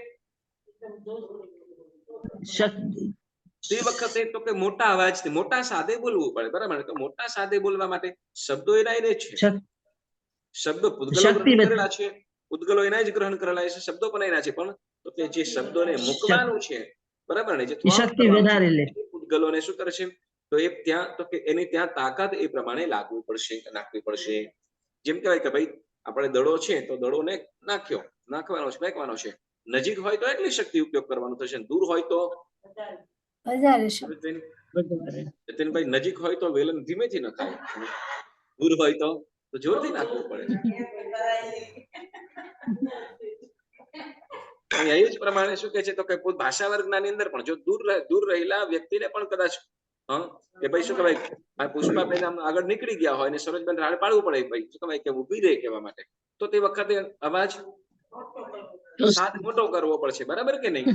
તો કે મોટા અવાજથી મોટા સાદે બોલવું પડે, બરાબર? તો મોટા સાદે બોલવા માટે શબ્દો એના જ છે. શબ્દો પૂતગલો ગ્રહણ કરેલા છે, પૂતગલો એના જ ગ્રહણ કરેલા છે, શબ્દો પણ એના છે, પણ તો કે જે શબ્દોને મૂકવાનું છે, બરાબર ને, જે શક્તિ વધારે લે પૂતગલોને શું કરે છે તો એ ત્યાં તો કે એની ત્યાં તાકાત એ પ્રમાણે નાખવી પડશે. જેમ કહેવાય કે ભાઈ આપણે દડો છે તો દડોને નાખવાનો છે, ફેંકવાનો છે. નજીક હોય તો એટલી શક્તિ ઉપયોગ કરવાનો થશે, દૂર હોય તો ભાઈ નજીક હોય તો વેલણ ધીમેથી નખાય, દૂર હોય તો જોરથી નાખવું પડે. એ જ પ્રમાણે શું કે છે તો કે ભાષા વર્ગના ની અંદર પણ જો દૂર રહેલા વ્યક્તિને પણ કદાચ કે ભાઈ શું કહેવાય પુષ્પાબેન આગળ નીકળી ગયા હોય અને સરોજબેન રાડ પાડવું પડે, ભાઈ શું કહેવાય કે ઊભી રહે કહેવા માટે, તો તે વખતે અવાજ સાદ મોટો કરવો પડશે, બરાબર કે નહીં?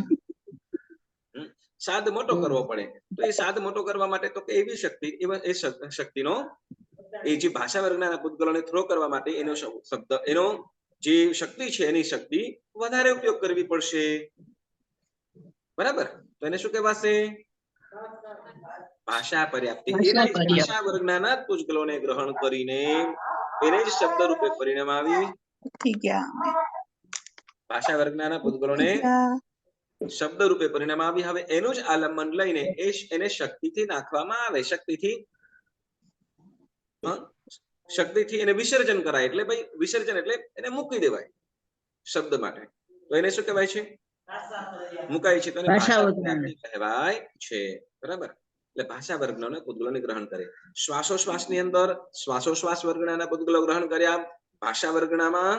સાદ મોટો કરવો પડે. તો એ સાદ મોટો કરવા માટે તો કે એવી શક્તિનો એ જે ભાષા વર્ગના પૂતગલોને થ્રો કરવા માટે એનો જે શક્તિ છે એની શક્તિ વધારે ઉપયોગ કરવી પડશે, બરાબર? તો એને શું કહેવાશે? ભાષા પર્યાપ્તિ. ભાષા વર્ગના પૂતગલોને ગ્રહણ કરીને એને જ શબ્દ રૂપે પરિણમાવી ઠીક છે ભાષા વર્ગના પૂતગલોને શબ્દ રૂપે પરિણમાવી. હવે એનું જ આલંબન લઈને એને શક્તિથી નાખવામાં આવે. શક્તિથી એને વિસર્જન કરાય. એટલે ભાઈ વિસર્જન એટલે એને મૂકી દેવાય શબ્દ માટે. તો એને શું કહેવાય છે? મુકાય છે. તો એને ભાષા વર્ગના કહેવાય છે. બરાબર. એટલે ભાષા વર્ગના પૂતગલોને ગ્રહણ કરે. શ્વાસોશ્વાસની અંદર શ્વાસોશ્વાસ વર્ગના પૂતગલો ગ્રહણ કર્યા. ભાષા વર્ગનામાં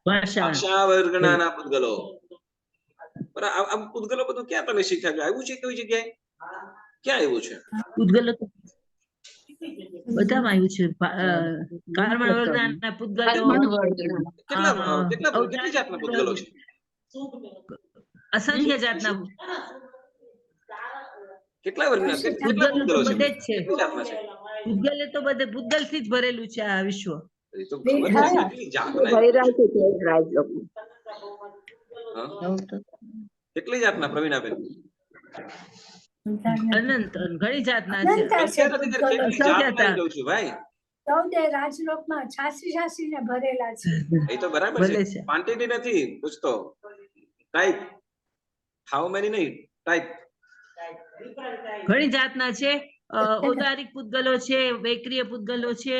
ભાષા વર્ગના પૂતગલો. આ પૂતગલો બધું ક્યાં તમે શીખ્યા? આવ્યું છે કઈ જગ્યાએ? ક્યાં આવ્યું છે? પૂતગલો બધામાં આવ્યું છે. કર્મણ વર્ગના પૂતગલો કેટલી જાતના પૂતગલો છે? અસંખ્ય જાતના કેટલા વર્ગના કેટલા પૂતગલો છે? બધે જ છે. કેટલી જાતના છે? પૂતગલે તો બધે પૂતગલ થી જ ભરેલું છે આ વિશ્વ. એ તો ખબર છે કેટલી જાતના. કેટલી જાતના પ્રવીણાબેન? અનંત ઘણી જાતના છે. કેટલી જાતના કહું છું ભાઈ. 14 રાજલોકમાં 86 ને ભરેલા છે. એ તો બરાબર છે. ક્વોન્ટિટી નથી પૂછતો. ટાઈપ હાઉ મેની નહીં, ટાઈપ. ઘણી જાતના છે. ઔદારિક પૂતગલો છે, વૈક્રિય પૂતગલો છે,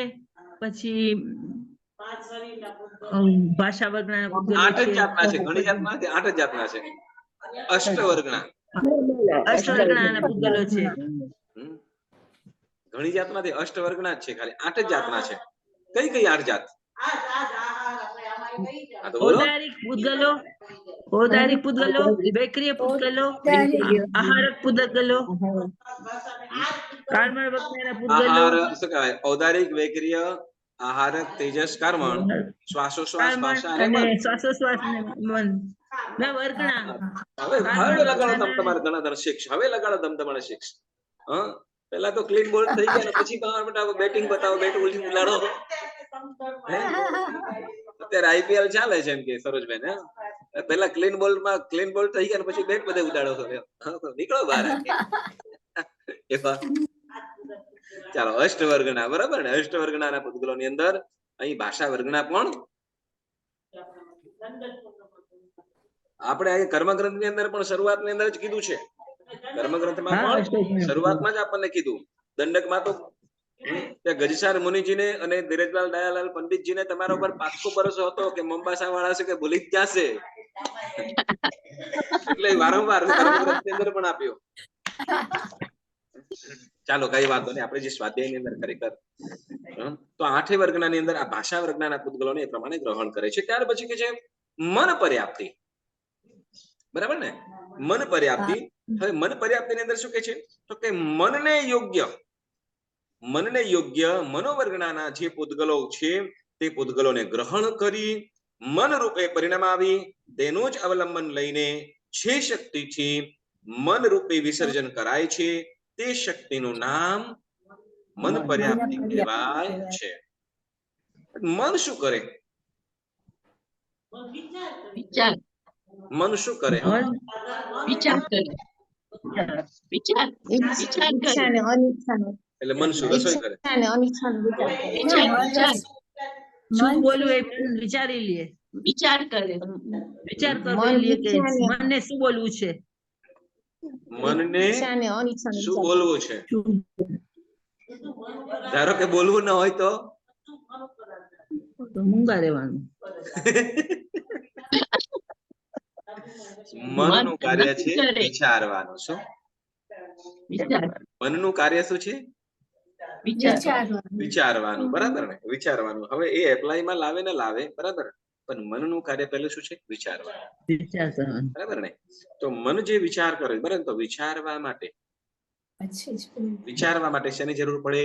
પછી ભાષા વર્ગના પૂતગલો 8 જ જાતના છે. ઘણી જાતના નથી, 8 જ જાતના છે. અષ્ટવર્ગના પૂતગલો છે. ઘણી જાત નથી, અષ્ટવર્ગના જ છે. ખાલી 8 જ જાતના છે. કઈ કઈ 8 જાત? ઔદારિક પૂતગલો, વૈક્રિય પૂતગલો, આહારક પૂતગલો, કર્મણ વર્ગના પૂતગલો. શું કહેવાય? ઔદારિક, વૈક્રિય, આહારક, તેજસ, કર્મણ, શ્વાસોશ્વાસ, ભાષા અને મન. શ્વાસોશ્વાસ ને મન ના વર્ગના. હવે લગાડો તમે તમારે ગણતર શીખશ. હવે લગાડો તમે તમારે શીખશ. પેલા તો ક્લીન બોલ્ડ થઈ ગયા, પછી બેટિંગ બતાવો, બેટ ઉલટી ઉલાડો. અત્યારે આઈપીએલ ચાલે છે એમ કે સરોજબેન. પેલા ક્લીન બોલ્ડ થઈ ગયા, પછી બેટ બધે ઉડાડો છો. નીકળો બહાર. ચાલો, અષ્ટવર્ગના. બરાબર ને? અષ્ટવર્ગના પૂતગલો ની અંદર અહીં ભાષા વર્ગના પણ આપણે અહીં કર્મગ્રંથ ની અંદર પણ શરૂઆતની અંદર જ કીધું છે. કર્મગ્રંથમાં પણ શરૂઆતમાં જ આપણને કીધું. દંડકમાં તો ગજસાર મુનિજીને અને ધીરજલાલ દયાલાલ પંડિતજીને તમારા ઉપર પાક્કો ભરોસો હતો કે મોમ્બાસા વાળા છે કે ભૂલી જ જશે, એટલે વારંવાર કર્મગ્રંથ ની અંદર પણ આપ્યો. ચાલો, કઈ વાતો નહીં. આપણે જે સ્વાધ્યાય ની અંદર ખરેખર તો 8 વર્ગના ની અંદર આ ભાષા વર્ગના પૂતગલોને એ પ્રમાણે ગ્રહણ કરે છે. ત્યાર પછી કે છે મન પર્યાપ્તિ. બરાબર ને? મન પર્યાપ્તિ. હવે મન પર્યાપ્તિ ની અંદર શું કે છે? તો કે મનને યોગ્ય મનોવર્ગના જે પૂતગલો છે તે પૂતગલોને ગ્રહણ કરી મન રૂપે પરિણમાવી તેનું જ અવલંબન લઈને જે શક્તિથી મન રૂપે વિસર્જન કરાય છે તે શક્તિનું નામ મન પર્યાપ્તિ કહેવાય છે. મન શું કરે? મન શું કરે? એટલે મન શું રસોઈ કરે? શું બોલવું એ વિચારી લે, વિચાર કરી લે કે મનને શું બોલવું છે. મનને શું બોલવું છે? ધારો કે બોલવું ન હોય તો મૂંગા રહેવાનું. મનનું કાર્ય છે વિચારવાનું. શું મનનું કાર્ય શું છે? વિચારવાનું. બરાબર ને? વિચારવાનું. હવે એ એપ્લાયમાં લાવે ને લાવે, બરાબર, પણ મનનું કાર્ય પહેલું શું છે? વિચારવાનું. બરાબર ને? તો મન જે વિચાર કરે, બરાબર, તો વિચારવા માટે શેની જરૂર પડે?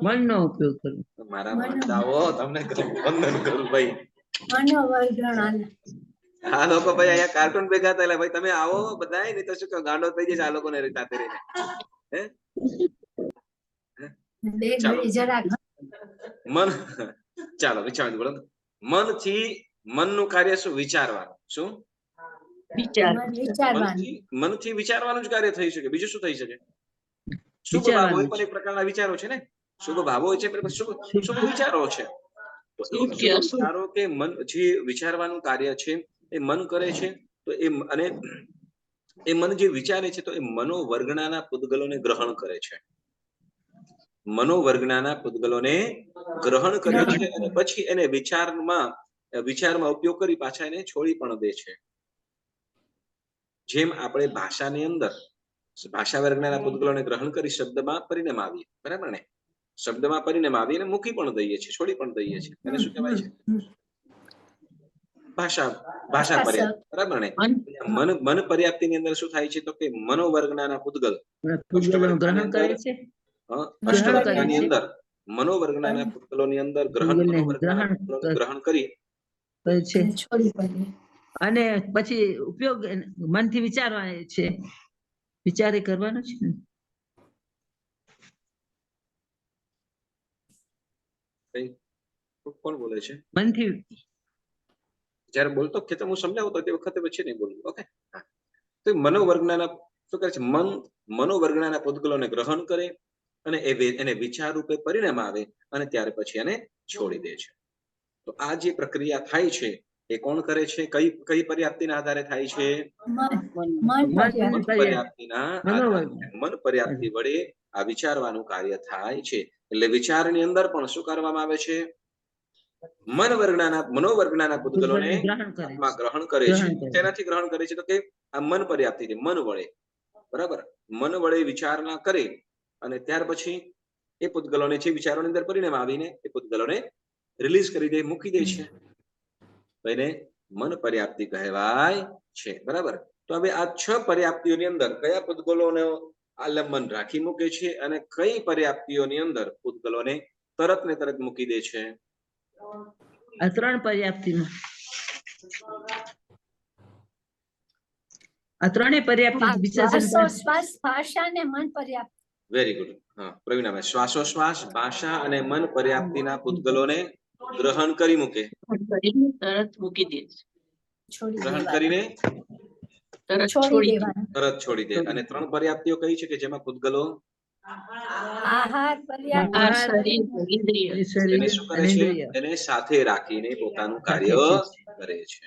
મનનો ઉપયોગ કરવો. મારા માતાઓ તમને વંદન કરું ભાઈ. આ લોકો ભાઈ અહીંયા કાર્ટૂન ભેગા થયેલા. ભાઈ તમે આવો બધા, નહીં તો શું કહો ગાંડો થઈ જશે આ લોકોને સાથે રહીને. મન, ચાલો વિચારવાનું બોલો. મનનું કાર્ય શું? વિચારવાનું. શું? મનથી વિચારવાનું જ કાર્ય થઈ શકે. બીજું શું થઈ શકે? શુભ ભાવ હોય વિચારવાનું પણ એક પ્રકારના વિચારો છે ને, શુભ ભાવો હોય છે પણ શુભ વિચારો છે. તો એ શુભ કે શુભ અશુભ? વિચારો કે મન જે વિચારવાનું કાર્ય છે એ મન કરે છે. તો અને એ મન જે વિચારે છે તો એ મનોવર્ગણાના પૂતગલોને ગ્રહણ કરે છે. મનોવર્ગણાના પૂતગલોને ગ્રહણ કરે છે અને પછી એને વિચારમાં ઉપયોગ કરી પાછા એને છોડી પણ દે છે. જેમ આપણે ભાષાની અંદર ભાષા વર્ગના પૂતગલોને ગ્રહણ કરી શબ્દમાં પરિણમ આવીએ, બરાબર ને? શબ્દમાં પરિણમ આવીને મૂકી પણ દઈએ છીએ, છોડી પણ દઈએ છીએ. એને શું કહેવાય છે? ભાષા પર્યાપ્ત, બરાબર ને? મન પર્યાપ્તિની અંદર શું થાય છે તો કે મનોવર્ગના પૂતગલ પૂતગલોનું ગ્રહણ કરે છે, અષ્ટવર્ગની છે. અંદર મનોવર્ગના પૂતગલોની અંદર ગ્રહણ કરી કરે છે છોડી પડે. અને પછી ઉપયોગ મનથી વિચારવા છે, વિચારે કરવાનો છે ને. કોણ બોલે છે? મનથી જયારે બોલતો ખેતર હું સમજાવતો તે વખતે પછી નહીં બોલવું. ઓકે, તો મનોવર્ગના શું કરે છે? મનોવર્ગના પૂતગલોને ગ્રહણ કરે અને એને વિચાર રૂપે પરિણામ આવે અને ત્યાર પછી એને છોડી દે છે. તો આ જે પ્રક્રિયા થાય છે એ કોણ કરે છે? કઈ પર્યાપ્તિના આધારે થાય છે? મન પર્યાપ્તિના આધારે, મન પર્યાપ્તિ વડે આ વિચારવાનું કાર્ય થાય છે. એટલે વિચારની અંદર પણ શું કરવામાં આવે છે? મનોવર્ગના પૂતગલોને ગ્રહણ કરે છે. તેનાથી ગ્રહણ કરે છે તો કે આ મન પર્યાપ્તિ, મન વડે, બરાબર? મન વડે વિચારણા કરે અને ત્યાર પછી એ પૂતગલોને જે વિચારોની અંદર પરિણામ આવીને એ પૂતગલોને રિલીઝ કરી દે, મૂકી દે છે. તો એને મન પર્યાપ્તિ કહેવાય છે, બરાબર? તો હવે આ 6 પર્યાપ્તિઓની અંદર કયા પૂતગલોને આલંબન રાખી મૂકે છે અને કઈ પર્યાપ્તિઓની અંદર પૂતગલોને તરત ને તરત મૂકી દે છે? આ 3 પર્યાપ્તિમાં, આ 3 પર્યાપ્તિ વિસર્જન. શ્વાસ, ભાષા ને મન પર્યાપ્ત. Very good. હા, પ્રવીણાભાઈ, શ્વાસોશ્વાસ, ભાષા અને મન પર્યાપ્તિના પૂતગલોને ગ્રહણ કરી મૂકે, તરત મૂકી દે, ગ્રહણ કરીને તરત છોડી દે. અને 3 પર્યાપ્તિઓ કઈ છે કે જેમાં પૂતગલો આહાર પર્યાપ્ત, ઇન્દ્રિય એને શું કરે છે? એને સાથે રાખીને પોતાનું કાર્ય કરે છે,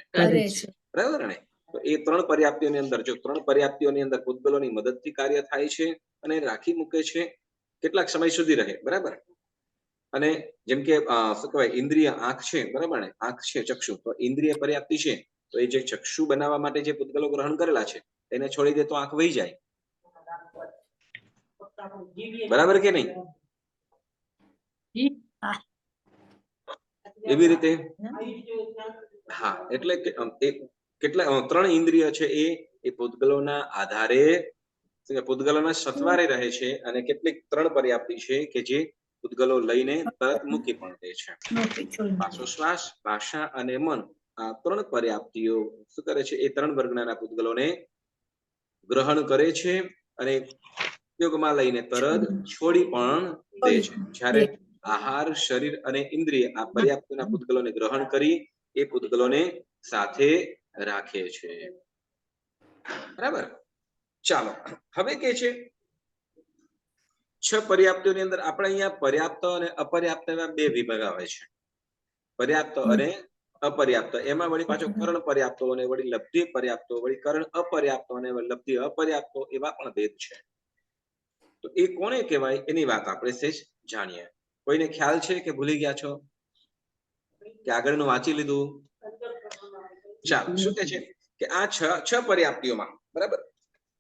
બરાબર ને? તો એ 3 પર્યાપ્તિઓની અંદર જો 3 પર્યાપ્તિઓની અંદર પૂતગલોની મદદથી કાર્ય થાય છે અને રાખી મૂકે છે, કેટલાક સમય સુધી રહે, બરાબર? અને જેમ કે શું કહેવાય, ઇન્દ્રિય આંખ છે, બરાબર ને? આંખ છે, ચક્ષુ, તો ઇન્દ્રિય પર્યાપ્તિ છે. તો એ જે ચક્ષુ બનાવવા માટે જે પૂતગલો ગ્રહણ કરેલા છે એને છોડી દે તો આંખ વહી જાય, બરાબર કે નહીં? એવી રીતે હા, એટલે કેટલા 3 ઇન્દ્રિય છે એ પૂતગલોના આધારે પૂતગલોના સથવારે રહે છે અને કેટલીક 3 પર્યાપ્તિ છે કે જે પૂતગલો લઈને તરત મૂકી પણ દે છે. શ્વાસોશ્વાસ, ભાષા અને મન, આ 3 પર્યાપ્તિઓ શું કરે છે? એ 3 વર્ગના પૂતગલોને ગ્રહણ કરે છે અને ઉપયોગમાં લઈને તરત છોડી પણ દે છે. જ્યારે આહાર, શરીર અને ઇન્દ્રિય આ પર્યાપ્તિના પૂતગલોને ગ્રહણ કરી એ પૂતગલોને સાથે રાખે છે, બરાબર? ચાલો, હવે કે છે 6 પર્યાપ્તિઓની અંદર આપણે અહીંયા પર્યાપ્ત અને અપર્યાપ્ત એવા 2 વિભાગ આવે છે. પર્યાપ્ત અને અપર્યાપ્ત. એમાં વળી પાછો કરણ પર્યાપ્તો અને વળી લબ્ધિ પર્યાપ્તો, વળી કરણ અપર્યાપ્તો અને લબ્ધિ અપર્યાપ્તો, એવા પણ ભેદ છે. તો એ કોને કહેવાય એની વાત આપણે સેજ જાણીએ. કોઈને ખ્યાલ છે કે ભૂલી ગયા છો કે આગળનું વાંચી લીધું? ચાલો, શું કે છે કે આ 6 પર્યાપ્તિઓમાં, બરાબર,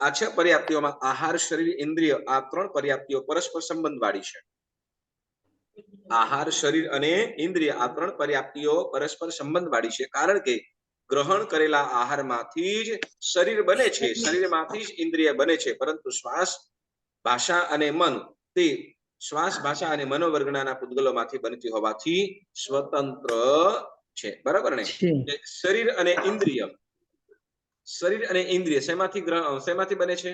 આ 6 પર્યાપ્તિઓમાં આહાર, શરીર, ઇન્દ્રિય, આ 3 પર્યાપ્તિઓ પરસ્પર સંબંધ વાળી છે. આહાર, શરીર અને ઇન્દ્રિય, આ 3 પર્યાપ્તિઓ પરસ્પર સંબંધ વાળી છે. કારણ કે ગ્રહણ કરેલા આહારમાંથી જ શરીર બને છે, શરીરમાંથી જ ઇન્દ્રિય બને છે, પરંતુ શ્વાસ, ભાષા અને મન તે શ્વાસ, ભાષા અને મનોવર્ગના પૂતગલોમાંથી બનતી હોવાથી સ્વતંત્ર છે, બરાબર ને? શરીર અને ઇન્દ્રિય શેમાંથી બને છે?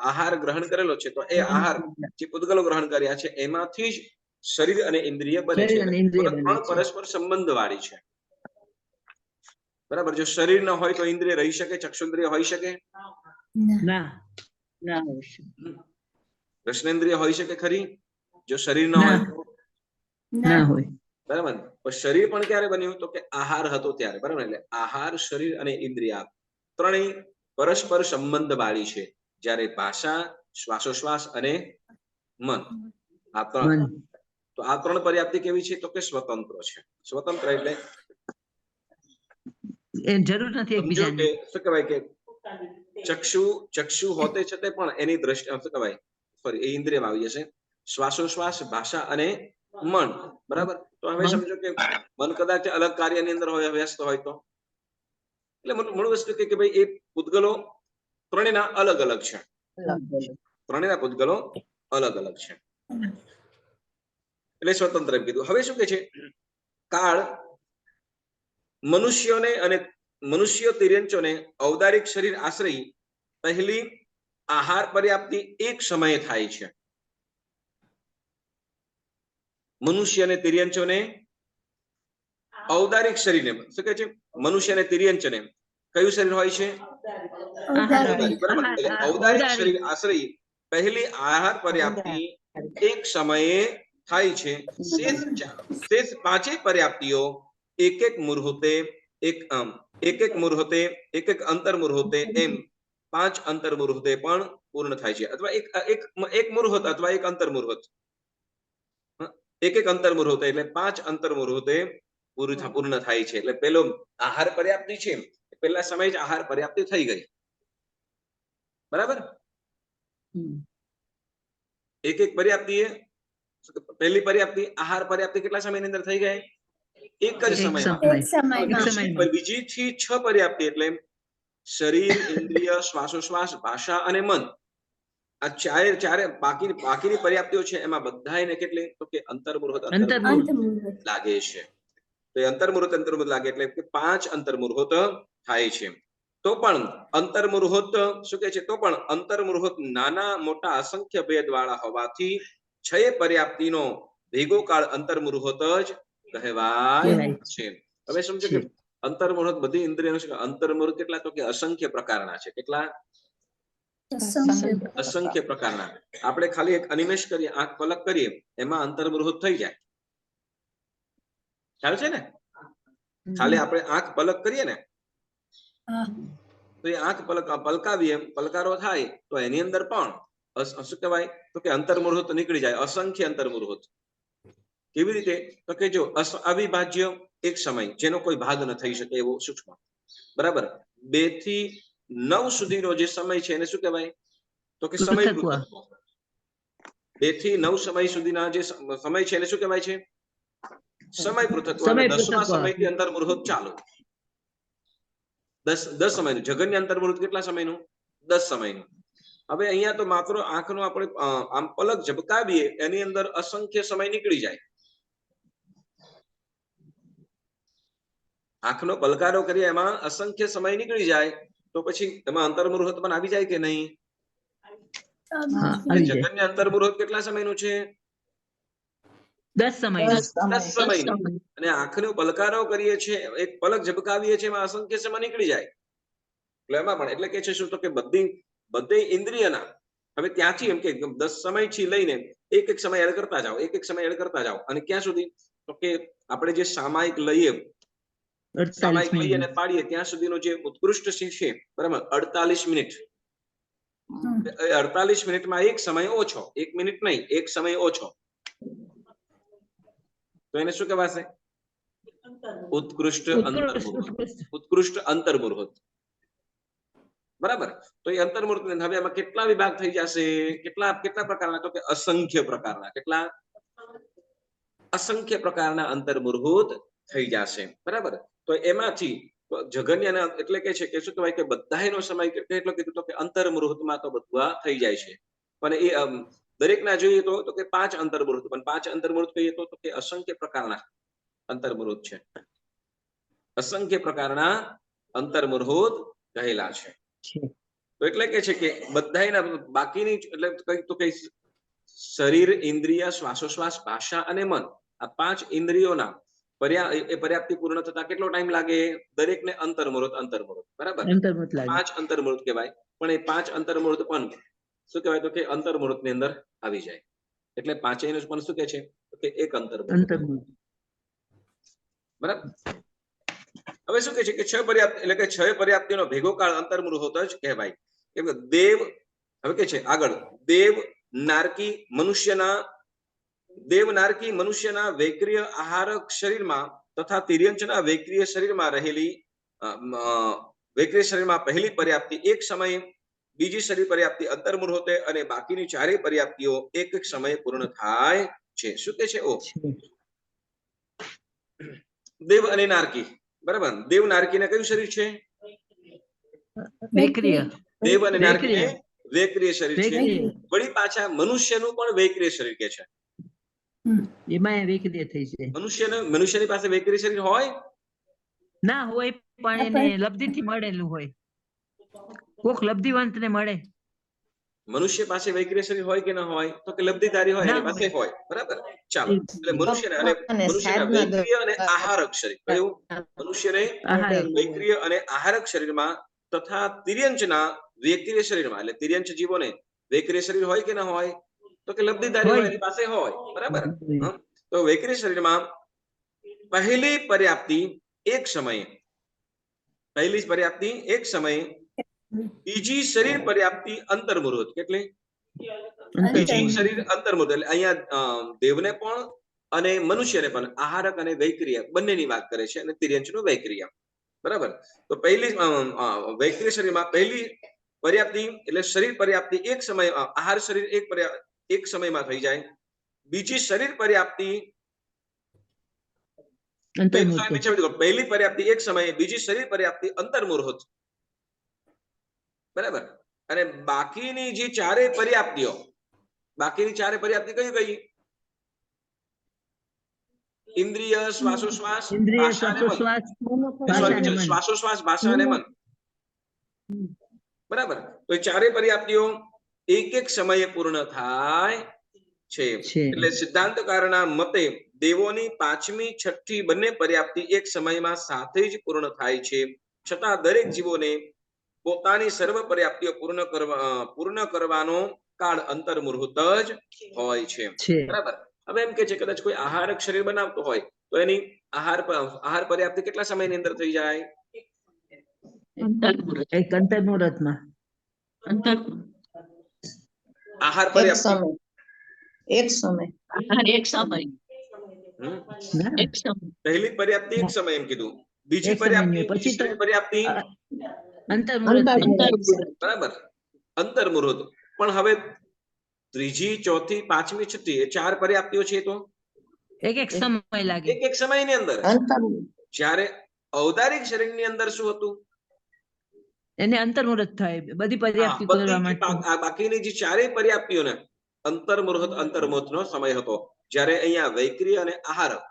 આહાર ગ્રહણ કરેલો છે તો એ આહાર જે પૂતગલો ગ્રહણ કર્યા છે એમાંથી જ શરીર અને ઇન્દ્રિય બને છે. પરસ્પર સંબંધ વાળી છે, બરાબર? જો શરીર ન હોય તો ઇન્દ્રિય રહી શકે, ચક્ષુન્દ્રિય હોઈ શકે? ના ના હોય શકે. રસનેન્દ્રિય હોઈ શકે ખરી જો શરીર ન હોય તો? ના હોય. બરાબર. પણ શરીર પણ ક્યારે બન્યું તો કે આહાર હતો ત્યારે. બરાબર. એટલે આહાર, શરીર અને ઇન્દ્રિય ત્રણેય પરસ્પર સંબંધ વાળી છે. જ્યારે ભાષા, શ્વાસોશ્વાસ અને મન આ ત્રણ, તો આ ત્રણ પર્યાપ્તિ કેવી છે તો કે સ્વતંત્ર છે. સ્વતંત્ર એટલે એ જરૂર નથી સમજો કે એકબીજાની. શું કહેવાય કે ચક્ષુ હોતે છતાં પણ એની દ્રષ્ટિ શું કહેવાય સોરી એ ઇન્દ્રિયમાં આવી જશે. શ્વાસોશ્વાસ, ભાષા અને મન. બરાબર. તો હવે સમજો કે મન કદાચ અલગ કાર્યની અંદર હોય, વ્યસ્ત હોય તો એટલે મૂળ વસ્તુ કે ભાઈ એ પૂતગલો ત્રણેયના અલગ અલગ છે. ત્રણેયના પૂતગલો અલગ અલગ છે એટલે સ્વતંત્ર એમ કીધું. હવે શું કે છે કાળ મનુષ્યોને અને મનુષ્ય તિર્યંચોને ઔદારિક શરીર આશ્રયી પહેલી આહાર પર્યાપ્તિ એક સમયે થાય છે. મનુષ્ય અને તિર્યંચોને ઔદારિક શરીરને શું કહે છે? મનુષ્ય અને તિર્યંચને કયું શરીર હોય છે? ઔદારિક. બરાબર. એટલે ઔદારિક શરીર આશ્રયી પહેલી આહાર પર્યાપ્તિ એક સમયે થાય છે. શેષ પાંચેય પર્યાપ્તિઓ એક એક મુહૂર્તે એક અંતર મુહૂર્તે એમ 5 અંતર મુહૂર્તે પણ પૂર્ણ થાય છે. અથવા એક મુહૂર્ત અથવા એક અંતર મુહૂર્ત, એક અંતર મુહૂર્તે એટલે 5 અંતર મુહૂર્તે પૂર્ણ થાય છે. એટલે પેલો આહાર પર્યાપ્તિ છે પેલા સમય જ આહાર પર્યાપ્તિ થઈ ગઈ. બરાબર. એક પર્યાપ્તિ પહેલી પર્યાપ્તિ આહાર પર્યાપ્તિ કેટલા સમયની અંદર થઈ ગઈ? એક જ સમયમાં. બીજી થી 6 પર્યાપ્તિ એટલે શરીર, ઇન્દ્રિય, શ્વાસોશ્વાસ, ભાષા અને મન આ ચારે બાકીની પર્યાપ્તિઓ છે એમાં બધાને કેટલી તો કે અંતર મુહૂર્ત લાગે છે. તો એ અંતર મુહૂર્ત લાગે એટલે કે 5 અંતર મુહૂર્ત થાય છે. તો પણ અંતર મુહૂર્ત શું કે છે? તો પણ અંતર મુહૂર્ત નાના મોટા અસંખ્ય ભેદ વાળા હોવાથી 6 પર્યાપ્તિનો ભેગો કાળ અંતર મુહૂર્ત જ કહેવાય છે. હવે સમજો કે અંતર મુહૂર્ત બધી ઇન્દ્રિયોનો અંતર મુહૂર્ત કેટલા તો કે અસંખ્ય પ્રકારના છે. કેટલા? અસંખ્ય પ્રકારના. આપણે ખાલી એક અનિમેષ કરીએ, આંખ પલક કરીએ એમાં અંતર મુહૂર્ત થઈ જાય. ખ્યાલ છે ને? ખાલી આપણે આંખ પલક કરીએ ને તો એ આંખ પલકાવીએ, પલકારો થાય તો એની અંદર પણ શું કહેવાય તો કે અંતર મુહૂર્ત નીકળી જાય. અસંખ્ય અંતર મુહૂર્ત. કેવી રીતે તો કે જો અવિભાજ્ય એક સમય જેનો કોઈ ભાગ ન થઈ શકે એવો સૂક્ષ્મ. બરાબર. 2 થી 9 સુધીનો જે સમય છે એને શું કહેવાય તો કે સમય પૃથક્ત્વ. 2 થી 9 સમય સુધીના જે સમય છે એને શું કહેવાય છે? સમય પૃથક્ત્વ. અને 10મા સમયથી અંતર મુહૂર્ત ચાલુ. 10 સમયનું જગન્ય અંતર મુહૂર્ત કેટલા સમયનું? 10 સમયનું. હવે અહીંયા તો માત્ર આંખનો આપણે આમ પલક ઝબકાવીએ એની અંદર અસંખ્ય સમય નીકળી જાય. આંખનો પલકારો કરીએ એમાં અસંખ્ય સમય નીકળી જાય તો પછી એમાં અંતર મુહૂર્ત પણ આવી જાય કે નહીં? જગન્ય અંતર મુહૂર્ત કેટલા સમયનું છે? 10 સમયનું. અને આંખનો પલકારો કરીએ છીએ, એક પલક ઝબકાવીએ છીએ એમાં અસંખ્ય સમય નીકળી જાય. એટલે એમાં પણ એટલે કે છે શું તો કે બધી ઇન્દ્રિયના હવે ત્યાંથી એમ કે 10 સમયથી લઈને એક સમય એડ કરતા જાઓ, એક સમય એડ કરતા જાઓ. અને ક્યાં સુધી તો કે આપણે જે સામાયિક લઈએ અને પાડીએ ત્યાં સુધીનો જે ઉત્કૃષ્ટ છે બરાબર 48 મિનિટ. 48 મિનિટમાં એક સમય ઓછો, 1 મિનિટ નહીં, એક સમય ઓછો. તો એને શું કહેવાશે? ઉત્કૃષ્ટ અંતર મુહૂર્ત. બરાબર. તો એ અંતર મુહૂર્ત હવે એમાં કેટલા વિભાગ થઈ જશે? કેટલા પ્રકારના તો કે અસંખ્ય પ્રકારના. કેટલા? અસંખ્ય પ્રકારના અંતર મુહૂર્ત થઈ જશે. બરાબર. તો એમાંથી જગન્ય એટલે કે છે કે શું કહેવાય કે બધાનો સમય કેટલો કીધું તો કે અંતર મુહૂર્તમાં તો બધું થઈ જાય છે. પણ એ દરેકના જોઈએ તો કે 5 અંતર મુહૂર્ત. પણ 5 અંતર મુહૂર્ત કહીએ તો કે અસંખ્ય પ્રકારના અંતર મુહૂર્ત છે. અસંખ્ય પ્રકારના અંતર મુહૂર્ત કહેલા છે. તો એટલે કે છે કે બધાના બાકીની એટલે તો કે શરીર, ઇન્દ્રિય, શ્વાસોશ્વાસ, ભાષા અને મન આ 5 ઇન્દ્રિયોના એ પર્યાપ્તિ પૂર્ણ થતા કેટલો ટાઈમ લાગે? દરેકને અંતર્મુહૂર્ત બરાબર. અંતર્મુહૂર્ત લાગે. 5 અંતર્મુહૂર્ત કહેવાય, પણ એ 5 અંતર્મુહૂર્ત પણ શું કહેવાય તો કે અંતર્મુહૂર્ત ની અંદર આવી જાય. એટલે પાંચેયનું પણ શું કહે છે તો કે એક અંતર્મુહૂર્ત. બરાબર. હવે શું કહે છે કે 6 પર્યાપ્તિ એટલે કે 6 પર્યાપ્તિનો ભેગો કાળ અંતર્મુહૂર્ત જ કહેવાય. કેમ કે દેવ હવે કે છે આગળ દેવ નારકી મનુષ્યના વૈક્રિય આહારક શરીરમાં તથા તિર્યંચના વૈક્રિય શરીરમાં રહેલી વૈક્રિય શરીરમાં પહેલી પર્યાપ્તિ એક સમયે, બીજી શરીર પર્યાપ્તિ અંતર્મુહૂર્તે અને બાકીની ચારેય પર્યાપ્તિઓ એક એક સમયે પૂર્ણ થાય છે. શું કે છે? દેવ અને નારકી. બરાબર. દેવ નારકીને કયું શરીર છે? વૈક્રિય. દેવ અને નારકીને વૈક્રિય શરીર છે. વળી પાછા મનુષ્યનું પણ વૈક્રિય શરીર કે છે. એમાં વૈક્રિય થઈ છે. મનુષ્યની પાસે વૈક્રિય શરીર હોય ના હોય, પણ એને લબ્ધિથી મળેલું હોય. કોક લબ્ધિવંત ને મળે. મનુષ્ય પાસે વૈક્રિય શરીર હોય કે ન હોય તો કે લબ્ધિધારી હોય એની પાસે હોય. બરાબર. ચાલો, એટલે મનુષ્યના વૈક્રિય અને આહારક શરીર કયું? મનુષ્યને વૈક્રિય અને આહારક શરીરમાં તથા તિર્યંચના વૈક્રિય શરીરમાં, એટલે તિર્યંચ જીવોને વૈક્રિય શરીર હોય કે ન હોય તો કે લબ્ધિધારી હોય એની પાસે હોય. બરાબર. તો વૈક્રિય શરીરમાં પહેલી પર્યાપ્તિ એક સમયે, બીજી શરીર પર્યાપ્તિ અંતર્મુહૂર્ત. કેટલી? બીજી શરીર અંતર્મુહૂર્ત. એટલે અહીંયા દેવને પણ અને મનુષ્યને પણ આહારક અને વૈક્રિય બંનેની વાત કરે છે, અને તિર્યંચનું વૈક્રિય. બરાબર. તો પહેલી વૈક્રિય શરીરમાં પહેલી પર્યાપ્તિ એટલે શરીર પર્યાપ્તિ એક સમય, આહાર શરીર એક સમયમાં થઈ જાય. બીજી શરીર પર્યાપ્તિ પહેલી પર્યાપ્તિ એક સમયે, બીજી શરીર પર્યાપ્તિ અંતર્મુહૂર્ત. બરાબર. અને બાકીની જે ચારે પર્યાપ્તિઓ, કઈ? ઇન્દ્રિય, શ્વાસોશ્વાસ, ભાષા અને મન. બરાબર. તો એ ચારે પર્યાપ્તિઓ એક એક સમયે પૂર્ણ થાય છે. એટલે સિદ્ધાંતકારના મતે દેવોની પાંચમી, છઠ્ઠી બંને પર્યાપ્તિ એક સમયમાં સાથે જ પૂર્ણ થાય છે. છતાં દરેક જીવોને પોતાની સર્વ પર્યાપ્તિઓ પૂર્ણ કરવાનો કાળ અંતર્મુહૂર્ત જ હોય છે. બરાબર. હવે એમ કે છે કદાચ કોઈ આહારક શરીર બનાવતો હોય તો એની આહાર પર્યાપ્તિ કેટલા સમયની અંદર થઈ જાય? અંતર્મુહૂર્તમાં આહાર પર્યાપ્તિ પહેલી પર્યાપ્તિ એક સમય એમ કીધું. બીજી પર્યાપ્તિ બરાબર અંતર્મુહૂર્ત. પણ હવે ત્રીજી, ચોથી, પાંચમી, છઠ્ઠી એ ચાર પર્યાપ્તિઓ છે તો એક સમય લાગે. એક સમયની અંદર. જ્યારે ઔદારિક શરીરની અંદર શું હતું? એને અંતર્મુહૂર્ત થાય બધી પર્યાપ્તિ કરવા માટે. બાકીની જે ચારેય પર્યાપ્તિઓને અંતર્મુહૂર્તનો સમય હતો. જ્યારે અહીંયા વૈક્રિય અને આહારક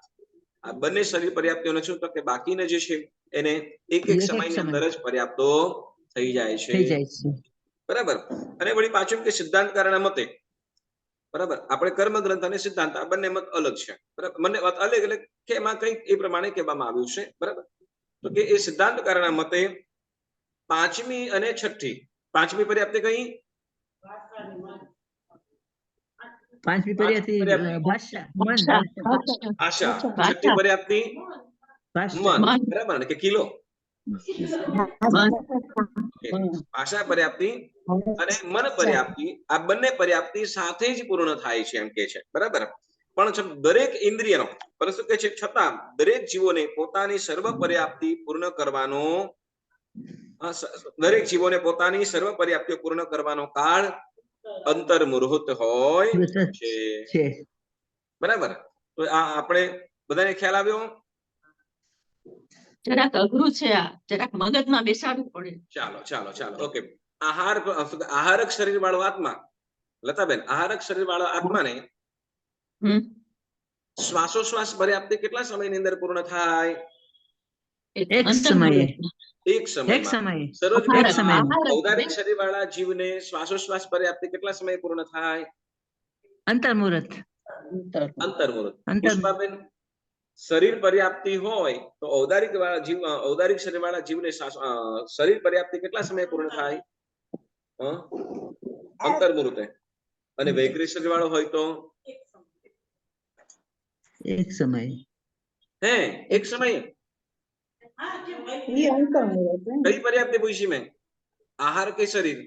આ બંને શરીર પર્યાપ્તિઓને શું તો કે બાકીના જે છે એને એક સમયની અંદર જ પર્યાપ્તો થઈ જાય છે. બરાબર. અને વળી પાછું કે સિદ્ધાંતકારના મતે, બરાબર, આપણે કર્મ ગ્રંથ અને સિદ્ધાંત આ બંને મત અલગ છે. બરાબર. બંને મત અલગ એટલે કે એમાં કંઈક એ પ્રમાણે કહેવામાં આવ્યું છે. બરાબર. તો કે એ સિદ્ધાંતકારના મતે પાંચમી અને છઠ્ઠી, પાંચમી પર્યાપ્તિ કઈ? પાંચમી પર્યાપ્તિ ભાષા, છઠ્ઠી પર્યાપ્તિ મન. બરાબર ને કે કિલો? ભાષા પર્યાપ્તિ અને મન પર્યાપ્તિ આ બંને પર્યાપ્તિ સાથે જ પૂર્ણ થાય છે એમ કે છે. બરાબર. પણ દરેક ઇન્દ્રિયનો પરંતુ કે છે છતાં દરેક જીવોને પોતાની સર્વ પર્યાપ્તિ પૂર્ણ કરવાનો કાળ અંતર્મુહૂર્ત હોય છે. બરાબર. તો આ આપણે બધાને ખ્યાલ આવ્યો? જરાક અઘરું છે, આ જરાક મગજમાં બેસાડવું પડે. ચાલો ઓકે. આહારક શરીર વાળો આત્મા, લતાબેન, આહારક શરીર વાળો આત્માને શ્વાસોશ્વાસ પર્યાપ્તિ કેટલા સમયની અંદર પૂર્ણ થાય? એક સમયે. ઔદારિક શરીર વાળા જીવને શ્વાસોશ્વાસ પર્યાપ્તિ કેટલા સમય પૂર્ણ થાય? અંતર્મુહૂર્ત. પુષ્પાબેન? શરીર પર્યાપ્તિ હોય તો ઔદારિક વાળા જીવ ઔદારિક શરીર વાળા જીવને શરીર પર્યાપ્તિ કેટલા સમય પૂર્ણ થાય? અંતર્મુહૂર્તે. અને વૈક્રિય શરીર વાળો હોય તો એક સમયે. હે એક સમયે. ઈ અંતર્મુહૂર્ત હે. કઈ પર્યાપ્તિ પૂછી મેં? આહાર કે શરીર?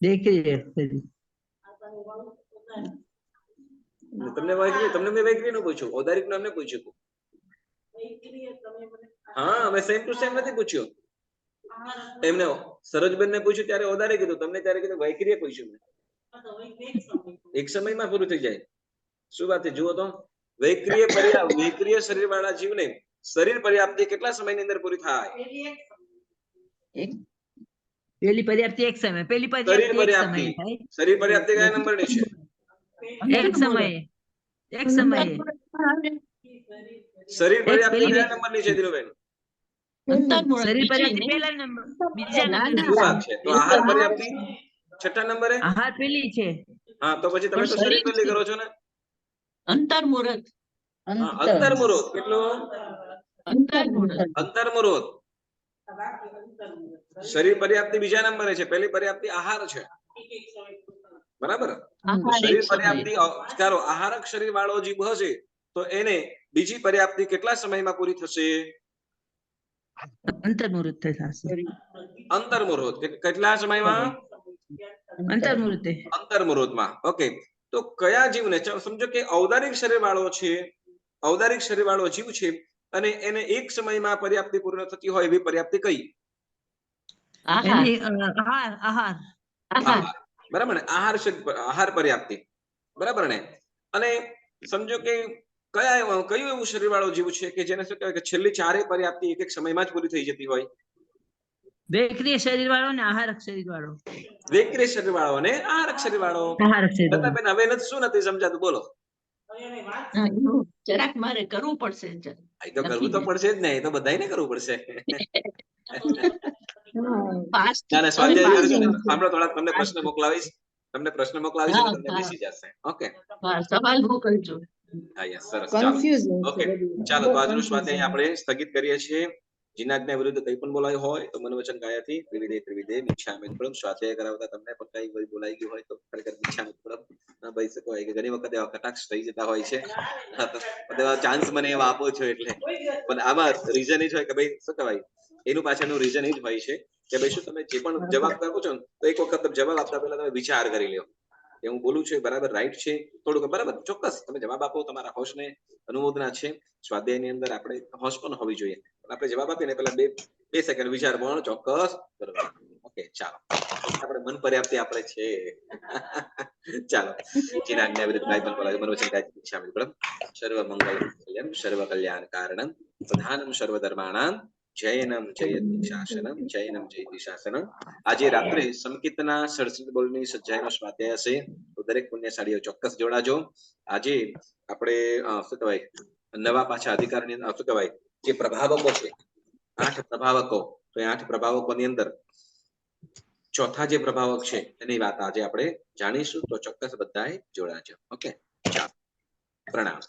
વૈક્રિય શરીર. તમને મેં વૈક્રિય નું પૂછ્યું, ઔદારિક નું અમને પૂછ્યું. હા, મેં સેમ ટુ સેમ નથી પૂછ્યું. એમને સરોજબેન ને પૂછ્યું ત્યારે ઔદારિક કીધું, તમને ત્યારે કીધું વૈક્રિય પૂછ્યું મેં. એક સમયમાં પૂરું થઈ જાય. શું વાત છે? જુઓ તો વૈક્રિય શરીર વાળા જીવને શરીર પર્યાપ્તિ કેટલા સમયની અંદર પૂરી થાય? પેલી પર્યાપ્તિ એક સમય. પેલી શરીર પર્યાપ્તિ એક પર્યાપ્તિ. સમયે થાય. શરીર પર્યાપ્તિ કયા નંબરની છે? એક સમયે. એક સમયે. શરીર પર્યાપ્તિ પેલી કયા નંબરની છે ધીરુબેન? અંતર્મુહૂર્ત શરીર બીજી પર્યાપ્તિ ને? પહેલા નંબર, બીજા ના, નંબર. શું વાત છે? તો આહાર પર્યાપ્તિ છઠ્ઠા નંબરે? આહાર પેલી છે. હા, તો પછી તમે તો પણ શરીર શરીર પેલી કરો છો ને? અંતર્મુહૂર્ત. હા, અંતર્મુહૂર્ત. કેટલું? અંતર્મુહૂર્ત. શરીર પર્યાપ્તિ બીજા નંબરે છે, પહેલી પર્યાપ્તિ આહાર છે. બરાબર? આહાર શરીર એક સમયે. પર્યાપ્તિ ચાલો આહારક શરીર વાળો જીવ હશે તો એને બીજી પર્યાપ્તિ કેટલા સમયમાં પૂરી થશે? અંતર્મુહૂર્ત થશે. અંતર્મુહૂર્ત. કેટલા સમયમાં? અંતર્મુહૂર્તે. અંતર્મુહૂર્તમાં. ઓકે, તો કયા જીવને સમજો કે ઔદારિક શરીર વાળો છે, ઔદારિક શરીર વાળો જીવ છે અને એને એક સમયમાં પર્યાપ્તિ પૂર્ણ થતી હોય એવી પર્યાપ્તિ કઈ? આહાર. એની આહાર. આહાર. આહાર. બરાબર ને? આહાર પર્યાપ્તિ. બરાબર ને? અને સમજો કે કયું એવું શરીર વાળો જીવ છે કે જેને શું કહેવાય કે છેલ્લી ચારેય પર્યાપ્તિ એક સમયમાં જ પૂરી થઈ જતી હોય? વૈક્રિય શરીર વાળો ને આહારક શરીર વાળો. વૈક્રિય શરીર વાળો અને આહારક શરીર વાળો. આહારક શરીર વાળો. બેન હવે શું નથી સમજાતું? બોલો. હા, એવું જરાક મારે કરવું પડશે જરાક. એ તો કરવું તો પડશે જ ને, એ તો બધાને કરવું પડશે. Fast ના, અને સ્વાધ્યાય fast. કરજો ને. સાંભળો, થોડાક તમને પ્રશ્ન મોકલાવીશ એટલે હા, તમને હા. બેસી જશે. ઓકે, હા, સવાલ મોકલજો. હા, યસ, સરસ. ચાલો, કન્ફ્યુઝન છે ઓકે, બધું. ચાલો બહુ તો આજનું confusion. સ્વાધ્યાય આપણે સ્થગિત કરીએ છીએ. જીનાજ્ઞા વિરુદ્ધ કંઈ પણ બોલાયું હોય તો મનોવચન કાયાથી ત્રિવિધે મિચ્છામિ દુક્કડમ. સ્વાધ્યાય કરાવતા તમને પણ કઈ કોઈ બોલાઈ ગયું હોય તો ખરેખર મિચ્છામિ દુક્કડમ ના ભાઈ શકો હોય કે ઘણી વખત એવા કટાક્ષ થઈ જતા હોય છે. એવા ચાન્સ મને એવા આપો છો એટલે. પણ આમાં રીઝન એ જ હોય કે ભાઈ શું કહેવાય, એનું પાછળનું રીઝન એ જ હોય છે કે ભાઈ શું તમે જે પણ જવાબ આપો છો ને તો એક વખત જવાબ આપતા પહેલા તમે વિચાર કરી લ્યો કે હું બોલું છું બરાબર રાઈટ છે. થોડુંક બરાબર ચોક્કસ તમે જવાબ આપો, તમારા હોશને અનુમોદના છે. સ્વાધ્યાયની અંદર આપણે હોશ પણ હોવી જોઈએ. આપણે જવાબ આપીને પેલા બે સેકન્ડ વિચાર પણ ચોક્કસ કરવાનો. ઓકે, ચાલો. આપણે મન પર્યાપ્તિ આપણે છે. ચાલો, જીના આજ્ઞા વિરુદ્ધ કાંઈ પણ બોલાય મનોવચન કાંઈ ઈચ્છામિ દુક્કડમ. સર્વ મંગલ કલ્યાણ સર્વ કલ્યાણ કારણમ પ્રધાનમ સર્વ ધર્માણામ જૈનમ જયતિ શાસનમ જૈનમ જયતિ શાસનમ. આજે રાત્રે સંકિતના સડસઠ બોલની સજ્જાયનો સ્વાધ્યાય હશે તો દરેક પુણ્યશાળીઓ ચોક્કસ જોડાજો. આજે આપણે શું કહેવાય નવા પાછા અધિકારની શું કહેવાય જે પ્રભાવકો છે 8 પ્રભાવકો, તો એ 8 પ્રભાવકોની અંદર ચોથા જે પ્રભાવક છે એની વાત આજે આપણે જાણીશું. તો ચોક્કસ બધાએ જોડાજો. ઓકે, ચાલો, પ્રણામ.